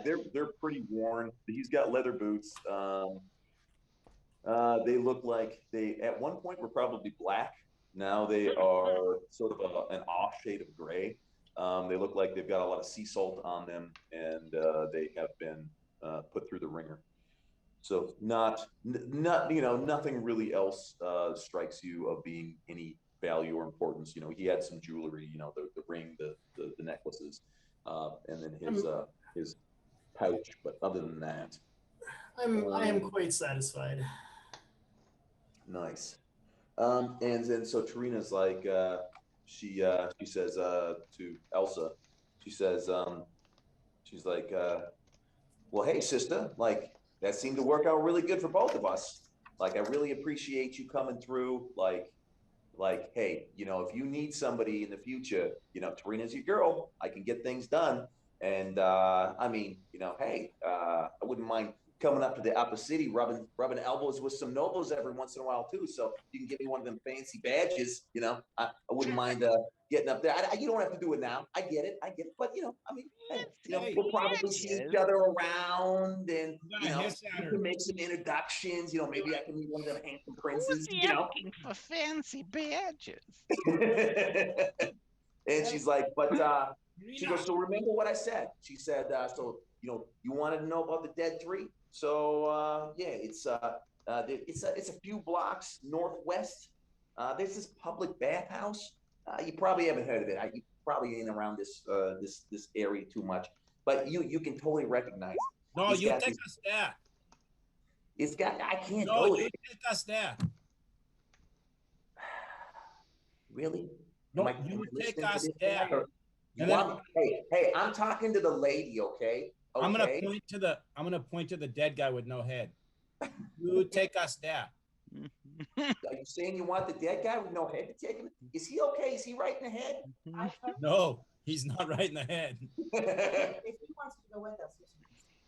They're pretty worn. He's got leather boots. They look like they at one point were probably black. Now they are sort of an off shade of gray. They look like they've got a lot of sea salt on them, and they have been put through the ringer. So not nothing really else strikes you of being any value or importance. You know, he had some jewelry, you know, the ring, the necklaces, and then his pouch. But other than that, I am quite satisfied. nice. And then so Tarina's like, she says to Elsa, she says, she's like, well, hey, sister, like that seemed to work out really good for both of us. Like, I really appreciate you coming through. Like, hey, you know, if you need somebody in the future, you know, Tarina's your girl. I can get things done. And I mean, you know, hey, I wouldn't mind coming up to the upper city, rubbing elbows with some nobles every once in a while too. So you can give me one of them fancy badges. You know, I wouldn't mind getting up there. You don't have to do it now. I get it. But you know, I mean, hey, you know, we'll probably see each other around, and you know, we can make some introductions. You know, maybe I can meet one of them handsome princes. You know, Looking for fancy badges. and she's like, but she goes, so remember what I said. She said, so you know, you wanted to know about the Dead Three. So yeah, it's a few blocks northwest. There's this public bathhouse. You probably haven't heard of it. You probably ain't around this this area too much, but you can totally recognize it. No, you take us there. It's got. I can't No, go you there. take us there. Really? No, Am I you take listening to us this there. guy, or you want me- hey, I'm talking to the lady, okay? I'm gonna Okay? point to the dead guy with no head. You take us there. Are you saying you want the dead guy with no head to take him? Is he okay? Is he right in the head? No, he's not right in the head. If he wants to go with us,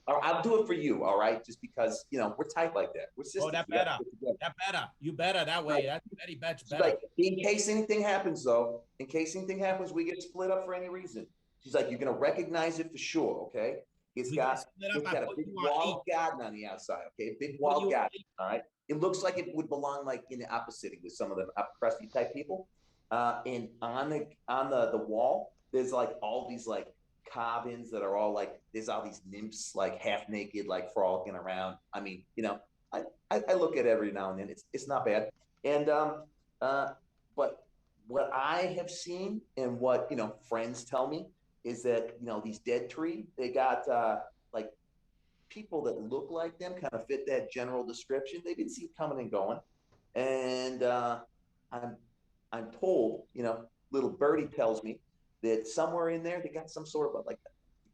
I'll do it for you, all right? Just because, you know, we're tight like that. We're sisters. Oh, that We gotta better. stick together. That better. You better that way. That's very much She's better. like, in case anything happens, though, in case anything happens, we get split up for any reason. She's like, you're gonna recognize it for sure, okay? It's We got get split up, it's got I a put big you on walled garden on the outside, okay? Big Put walled you on garden, all right? It looks like it would belong like in the upper city with some of them upper crusty type people. And on the wall, there's like all these like carvings that are all like there's all these nymphs like half naked, like frolicking around. I mean, you know, I look at it every now and then. It's not bad. And but what I have seen and what you know friends tell me is that you know these Dead Tree, they got like people that look like them, kind of fit that general description. They've been seen coming and going, and I'm told, you know, little birdie tells me that somewhere in there they got some sort of like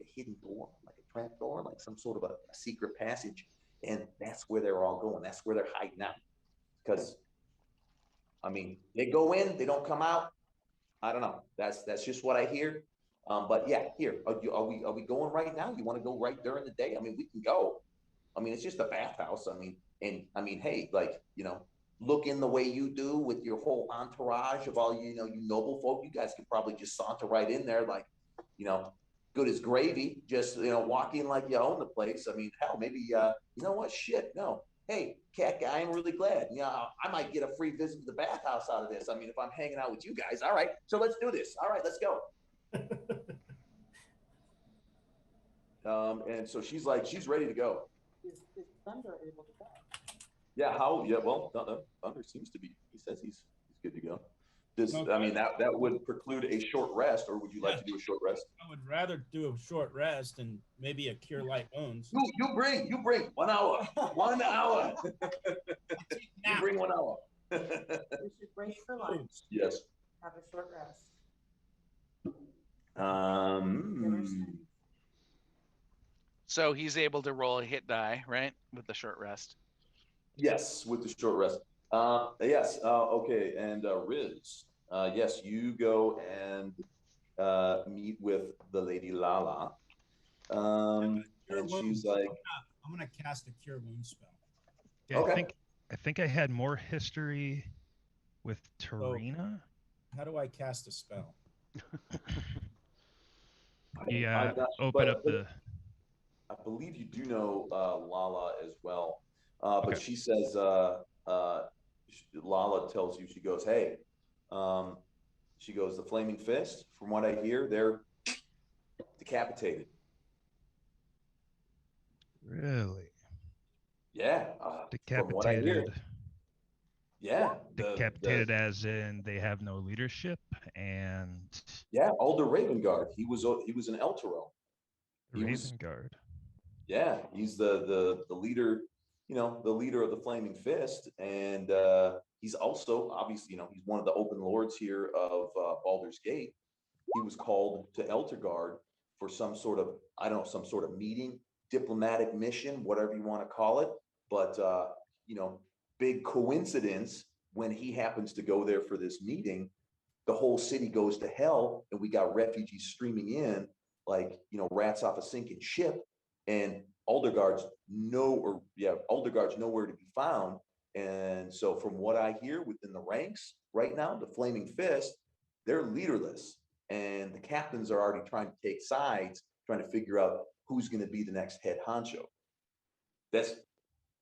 a hidden door, like a trap door, like some sort of a secret passage, and that's where they're all going. That's where they're hiding out. Because, I mean, they go in, they don't come out. I don't know. That's just what I hear. But yeah, here, are we going right now? You want to go right during the day? I mean, we can go. I mean, it's just a bathhouse. I mean, and I mean, hey, like, you know, looking the way you do with your whole entourage of all you know, you noble folk, you guys could probably just saunter right in there, like, you know, good as gravy. Just you know, walk in like you own the place. I mean, hell, maybe you know what? Shit, no. Hey, cat guy, I'm really glad. You know, I might get a free visit to the bathhouse out of this. I mean, if I'm hanging out with you guys, all right. So let's do this. All right, let's go. And so she's like, she's ready to go. is Thunder able to go? Yeah, how? Yeah, well, Thunder seems to be. He says he's good to go. Does I mean that would preclude a short rest, or would you like to do a short rest? I would rather do a short rest and maybe a cure light bones. You bring 1 hour. 1 hour. You bring 1 hour. We should break for lunch, Yes. have a short rest. So he's able to roll a hit die, right, with the short rest. Yes, with the short rest. Yes. Okay. And Riz, yes, you go and meet with the Lady Lala. And she's like, I'm gonna cast a cure wounds spell. Yeah, Okay. I think I had more history with Tarina. How do I cast a spell? Yeah, I'm not- open up but the. I believe you do know Lala as well. Okay. But she says, Lala tells you, she goes, hey, she goes, the Flaming Fist, from what I hear, they're decapitated. Really? Yeah. From what I hear. Decapitated. Yeah. Decapitated as in they have no leadership and. Yeah, Alder Ravengard. He was an Eltaro. He Raven was, Guard. yeah, he's the leader, the leader of the Flaming Fist, and he's also obviously, he's one of the open lords here of Baldur's Gate. He was called to Eltergard for some sort of, I don't know, some sort of meeting, diplomatic mission, whatever you want to call it. But big coincidence, when he happens to go there for this meeting, the whole city goes to hell, and we got refugees streaming in like rats off a sinking ship, and Aldergard's nowhere to be found. And so from what I hear within the ranks right now, the Flaming Fist, they're leaderless, and the captains are already trying to take sides, trying to figure out who's going to be the next head honcho. That's,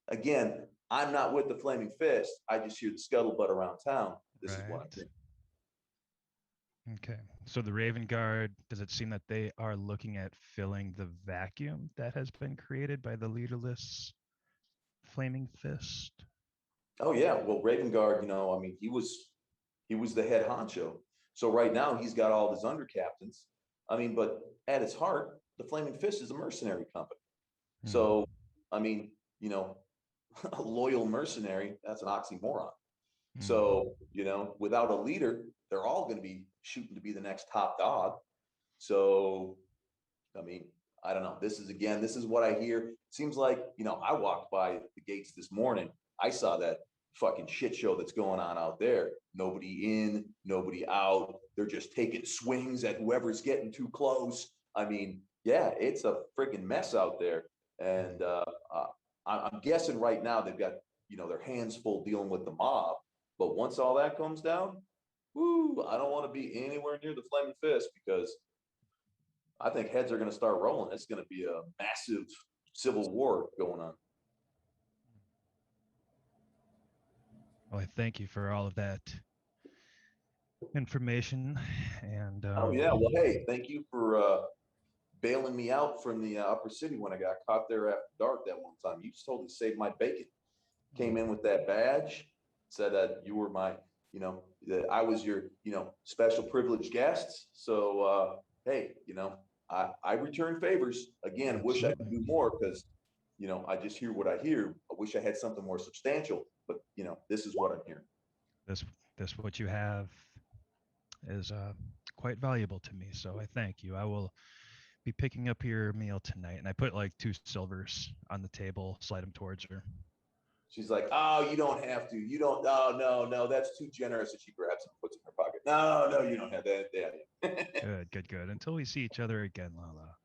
again, I'm not with the Flaming Fist. I just hear the scuttlebutt around town. This is what I think. Okay. So the Raven Guard, does it seem that they are looking at filling the vacuum that has been created by the leaderless Flaming Fist? Oh yeah, well Ravengard, I mean, he was the head honcho. So right now he's got all his under captains. I mean, but at its heart, the Flaming Fist is a mercenary company. So, I mean, a loyal mercenary, that's an oxymoron. So, without a leader, they're all going to be shooting to be the next top dog. So, I mean, I don't know. This is what I hear. Seems like, I walked by the gates this morning. I saw that fucking shit show that's going on out there. Nobody in, nobody out. They're just taking swings at whoever's getting too close. I mean, yeah, it's a freaking mess out there. And I'm guessing right now they've got, their hands full dealing with the mob. But once all that comes down, woo, I don't want to be anywhere near the Flaming Fist, because I think heads are going to start rolling. It's going to be a massive civil war going on. Well, I thank you for all of that information. And Oh yeah, well, hey, thank you for bailing me out from the upper city when I got caught there after dark that one time. You just totally saved my bacon. Came in with that badge, said that you were my, that I was your, special privileged guest. So hey, I return favors. Again, wish I could do more, because I just hear what I hear. I wish I had something more substantial, but this is what I'm hearing. This what you have is quite valuable to me. So I thank you. I will be picking up your meal tonight. And I put like 2 silvers on the table, slide them towards her. She's like, oh, you don't have to. You don't. No, that's too generous. And she grabs it and puts it in her pocket. No, you don't have that. Good. Until we see each other again, Lala.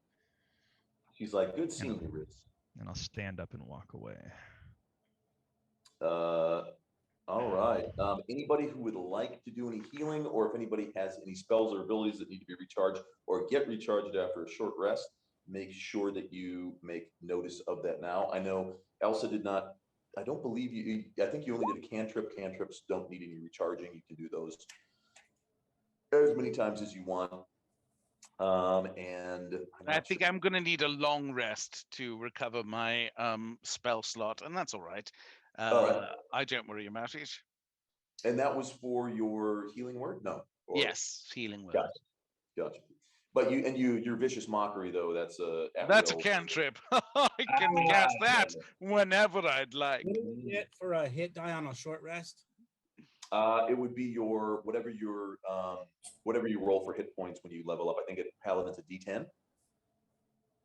She's like, good seeing you, Riz. And I'll stand up and walk away. All right. Anybody who would like to do any healing, or if anybody has any spells or abilities that need to be recharged or get recharged after a short rest, make sure that you make notice of that now. I know Elsa did not. I don't believe you. I think you only did a cantrip. Cantrips don't need any recharging. You can do those as many times as you want. And I think I'm going to need a long rest to recover my spell slot, and that's all right. I don't worry about it. And that was for your healing word? No. Yes, healing word. Gotcha. But your vicious mockery, though, that's a cantrip. I can cast that whenever I'd like. What do we get for a hit die on a short rest? It would be your whatever you roll for hit points when you level up. I think Paladin's a D10.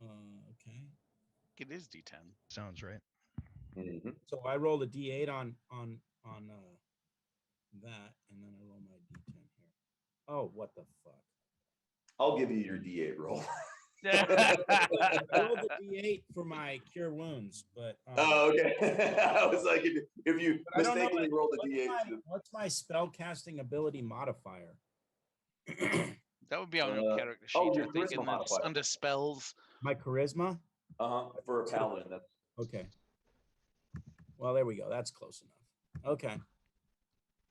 Okay. It is D10. Sounds right. Mm-hmm. So I rolled a D8 on that, and then I roll my D10 here. Oh, what the fuck! I'll give you your D8 roll. I rolled a D8 for my cure wounds, but Oh, okay. I was like, if you I don't know mistakenly rolled a what's D8, what's my spell casting ability modifier? That would be on your character sheet, your I think, charisma and modifier. under spells. My charisma? For a paladin, that's Okay. Well, there we go. That's close enough. Okay.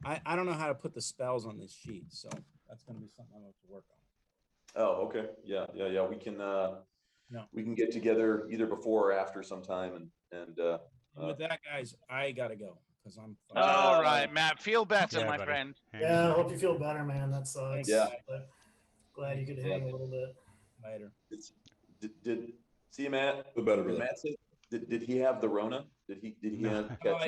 I don't know how to put the spells on this sheet, so that's going to be something I'm going to have to work on. Oh, okay. Yeah. We can we can get together either before or after sometime, and With that, guys, I gotta go because I'm. All right, Matt. Feel better, Yeah, my buddy. friend. Yeah, I hope you feel better, man. That sucks. Yeah. But glad you could hang a little bit. Later. did see Matt? Feel better, Did brother. Matt say, did he have the Rona? Did he No. catch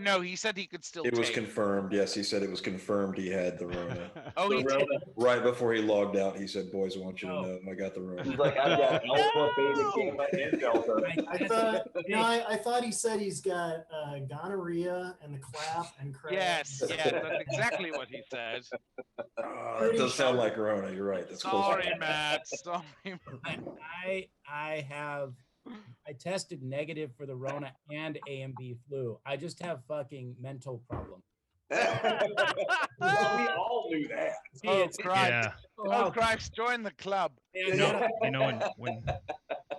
No, he said he could still It was take. confirmed. Yes, he said it was confirmed he had the Rona. Oh, he the did. Rona? Right before he logged out, he said, "Boys, I want you to Oh. know I got the Rona." He's like, I've got alpha, beta, gamma, and delta. I thought, I thought he said he's got gonorrhea and the clap and crap. Yes, yeah, that's exactly what he said. That does sound like Rona. You're right. That's close. Sorry, Matt. Sorry. I tested negative for the Rona and A and B flu. I just have fucking mental problem. Well, we all knew that. Oh, It's- Christ. Yeah. Oh, Christ, join the club. Man, You know when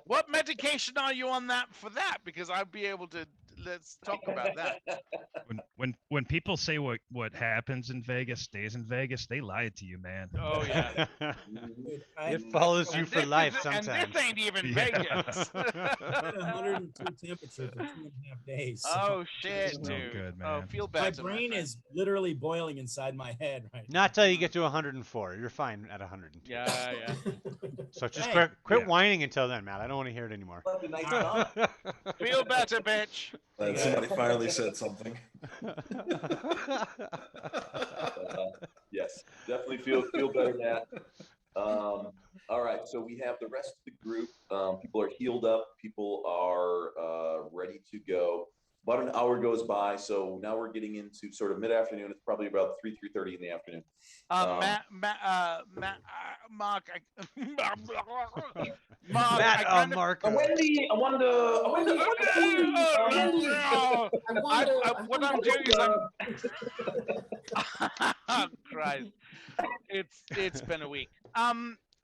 What medication are you on that for that? Because I'd be able to, let's talk about that. when people say what happens in Vegas stays in Vegas, they lied to you, man. Oh, yeah. dude, I It follows you And for this life is- sometimes. And this ain't even Yeah. Vegas. had 102 temperature for 2.5 days. so Oh, shit, No dude. good, Oh, man. feel my better. brain friend. is literally boiling inside my head right Not till you get to 104. You're fine at 102. Yeah, yeah. So just Hey. quit Yeah. whining until then, Matt. I don't want to hear it anymore. Left a nice dog. Feel better, bitch. Somebody finally said something. Yes, definitely feel better, Matt. All right, so we have the rest of the group. People are healed up. People are ready to go. About an hour goes by, so now we're getting into sort of mid-afternoon. It's probably about 3:30 in the afternoon. Mark, Matt, Mark. Wendy, I wonder. What I'm doing is oh, Christ. It's been a week.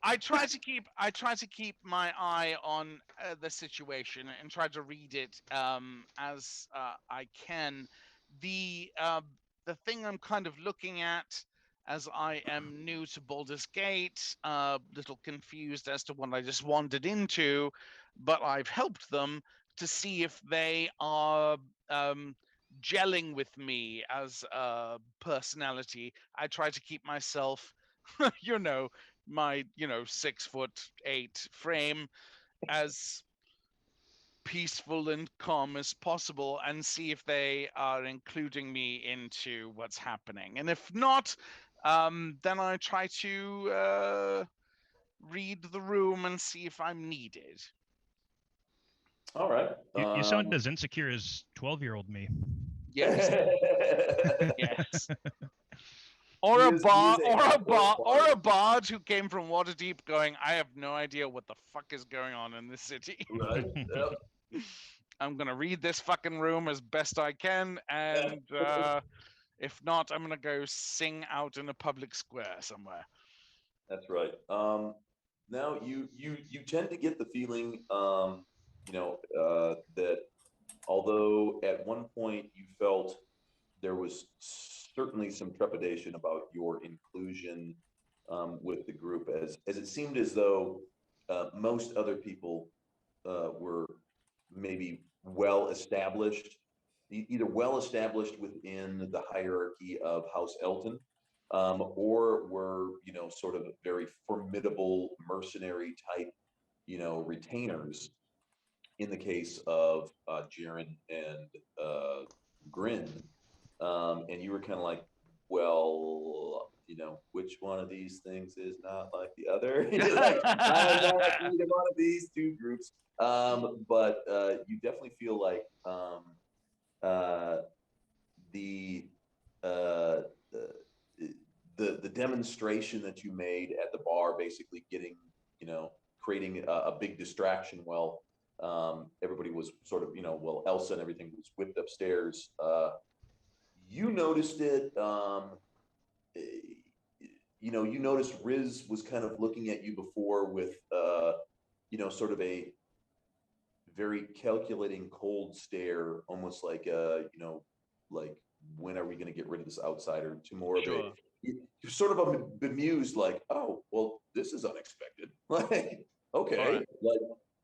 I try to keep my eye on the situation and try to read it as I can. The thing I'm kind of looking at, as I am new to Baldur's Gate, little confused as to what I just wandered into, but I've helped them to see if they are gelling with me as a personality. I try to keep myself, my 6'8" frame as peaceful and calm as possible, and see if they are including me into what's happening. And if not, then I try to read the room and see if I'm needed. All right. You sound as insecure as 12-year-old me. Yes. Yes. He Or is a bard who came from Waterdeep going, I have no idea what the fuck is going on in this city. Right. Yep. I'm gonna read this fucking room as best I can, and if not, I'm gonna go sing out in a public square somewhere. That's right. Now you tend to get the feeling, that although at one point you felt there was certainly some trepidation about your inclusion with the group, as it seemed as though most other people were maybe well established, either well established within the hierarchy of House Elton, or were sort of very formidable mercenary type retainers. In the case of Jaren and Grin, and you were kind of like, well, which one of these things is not like the other? You're like, I'm not like either one of these two groups. But you definitely feel like the demonstration that you made at the bar, basically getting creating a big distraction while everybody was sort of, well, Elsa and everything was whipped upstairs. You noticed it. You noticed Riz was kind of looking at you before with, sort of a very calculating, cold stare, almost like, like, when are we going to get rid of this outsider? To more of a, you're sort of bemused, like, oh, well, this is unexpected. Like, okay, like,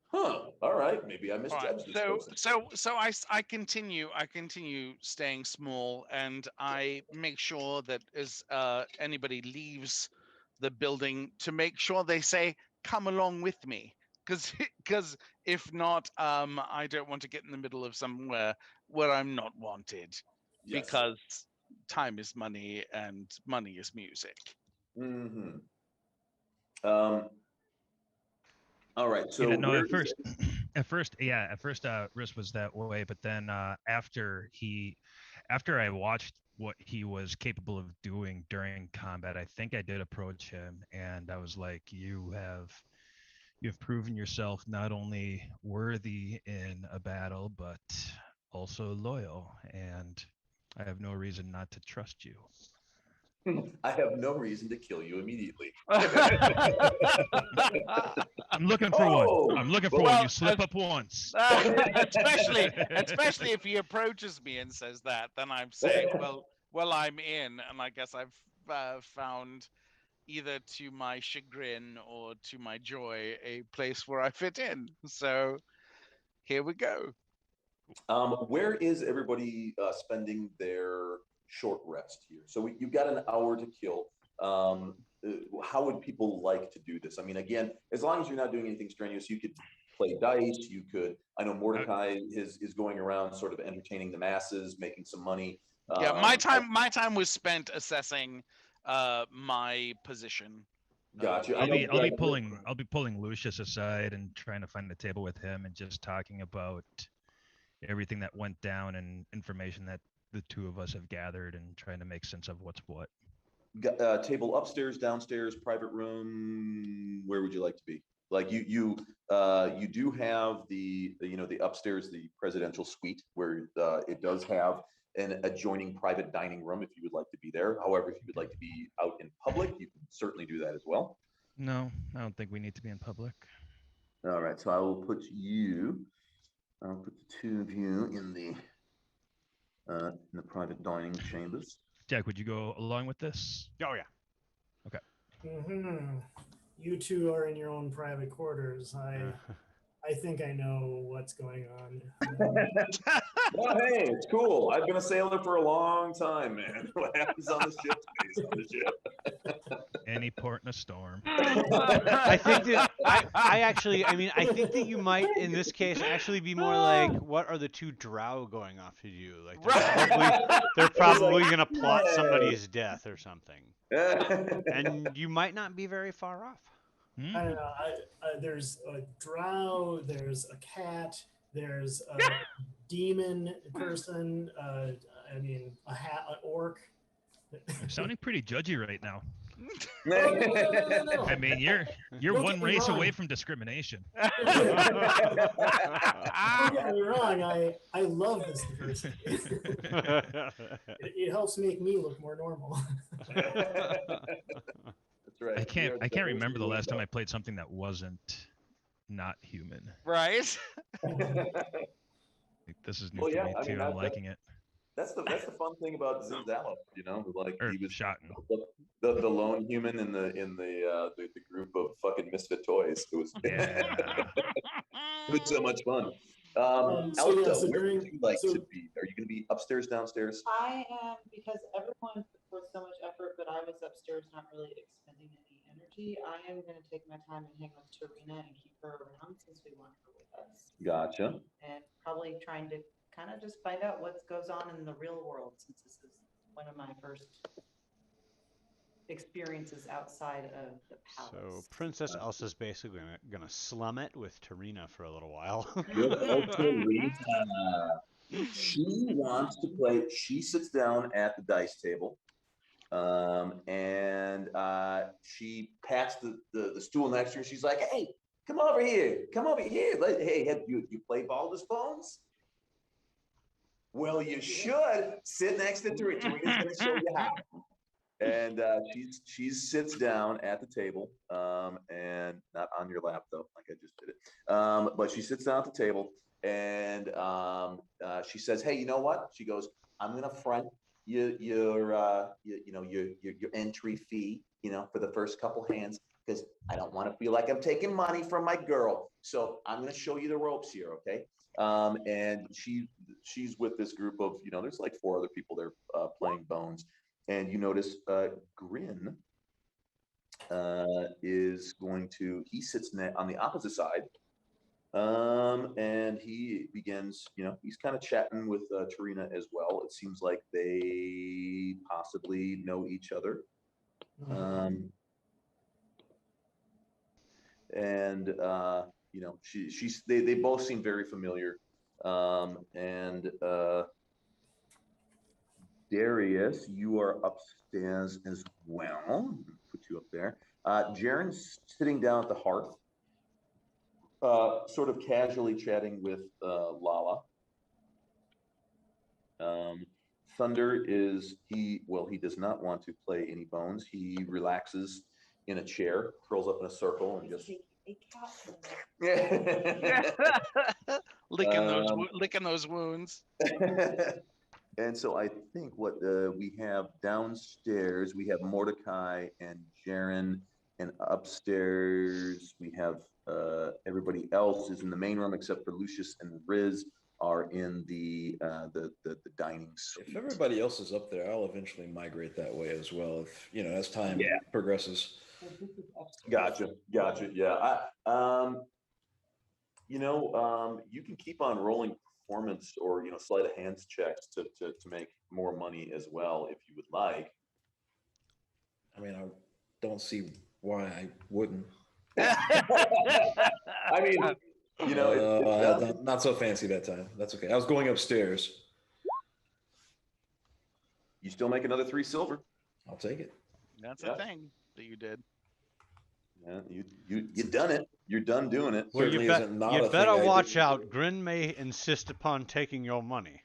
huh, all right, maybe I misjudged this person. So I continue staying small, and I make sure that as anybody leaves the building, to make sure they say, come along with me, because if not, I don't want to get in the middle of somewhere where I'm not wanted. Yes. Because time is money and money is music. Mm-hmm. All right. So no, at first, Riz was that way, but then after I watched what he was capable of doing during combat, I think I did approach him, and I was like, you have proven yourself not only worthy in a battle, but also loyal, and I have no reason not to trust you. I have no reason to kill you immediately. I'm looking for one. I'm looking for one. You slip up once. Especially if he approaches me and says that, then I'm saying, well, I'm in, and I guess I've found, either to my chagrin or to my joy, a place where I fit in. So here we go. Where is everybody spending their short rest here? So you've got an hour to kill. How would people like to do this? I mean, again, as long as you're not doing anything strenuous, you could play dice. You could. I know Mordecai is going around, sort of entertaining the masses, making some money. Yeah, my time was spent assessing my position. Gotcha. I'll be pulling Lucius aside and trying to find a table with him and just talking about everything that went down and information that the two of us have gathered and trying to make sense of what's what. Table upstairs, downstairs, private room. Where would you like to be? Like you do have the upstairs, the presidential suite, where it does have an adjoining private dining room if you would like to be there. However, if you would like to be out in public, you can certainly do that as well. No, I don't think we need to be in public. All right, so I'll put the two of you in the private dining chambers. Jack, would you go along with this? Oh yeah. Okay. Mm-hmm. You two are in your own private quarters. I think I know what's going on. Well, hey, it's cool. I've been a sailor for a long time, man. What happens on the ship stays on the ship. Any port in a storm. I think that I think that you might, in this case, actually be more like, what are the two drow going after you? Like they're probably gonna plot somebody's death or something, and you might not be very far off. I don't know. There's a drow. There's a cat. There's a demon person. A orc. You're sounding pretty judgy right now. No. I mean, you're Don't one get me race wrong. away from discrimination. Don't get me wrong. I love this diversity. It helps make me look more normal. That's right. I can't remember the last time I played something that wasn't not human. Right. This is new for me too. I'm liking it. That's the fun thing about Zinzalo, like Or he was Shotten. the lone human in the group of fucking misfit toys. It was it was so much fun. Elsa, where would you like to be? Are you going to be upstairs, downstairs? I am, because everyone put forth so much effort, but I was upstairs not really expending any energy. I am going to take my time and hang with Tarina and keep her around since we want her with us. Gotcha. And probably trying to kind of just find out what goes on in the real world, since this is one of my first experiences outside of the palace. So Princess Elsa's basically gonna slum it with Tarina for a little while. She wants to play. She sits down at the dice table, and she pats the stool next to her. She's like, "Hey, come over here. Come over here. Hey, have you play Baldur's Bones? Well, you should sit next to Tarina. Tarina's going to show you how. And she sits down at the table, and not on your lap though, like I just did it. But she sits down at the table, and she says, "Hey, you know what?" She goes, "I'm going to front your entry fee, for the first couple hands, because I don't want to feel like I'm taking money from my girl. So I'm going to show you the ropes here, okay?" And she's with this group of, there's like 4 other people there playing Bones. And you notice Grin is going to, he sits on the opposite side. And he begins, he's kind of chatting with Tarina as well. It seems like they possibly know each other. And they both seem very familiar. And Darius, you are upstairs as well. Put you up there. Jaren's sitting down at the hearth, sort of casually chatting with Lala. Thunder he does not want to play any Bones. He relaxes in a chair, curls up in a circle, and just licking those wounds. And so I think what we have downstairs, we have Mordecai and Jaren, and upstairs we have everybody else is in the main room except for Lucius and Riz are in the dining suite. If everybody else is up there, I'll eventually migrate that way as well. If as time progresses. Gotcha. Yeah. You can keep on rolling performance or sleight of hands checks to make more money as well if you would like. I mean, I don't see why I wouldn't. I mean, not so fancy that time. That's okay. I was going upstairs. You still make another 3 silver. I'll take it. That's a thing that you did. Yeah, you done it. You're done doing it. Well, you better watch out. Grin may insist upon taking your money.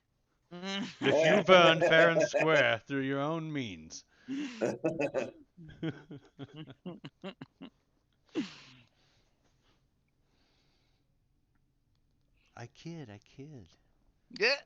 If you've earned fair and square through your own means. I kid. Yeah.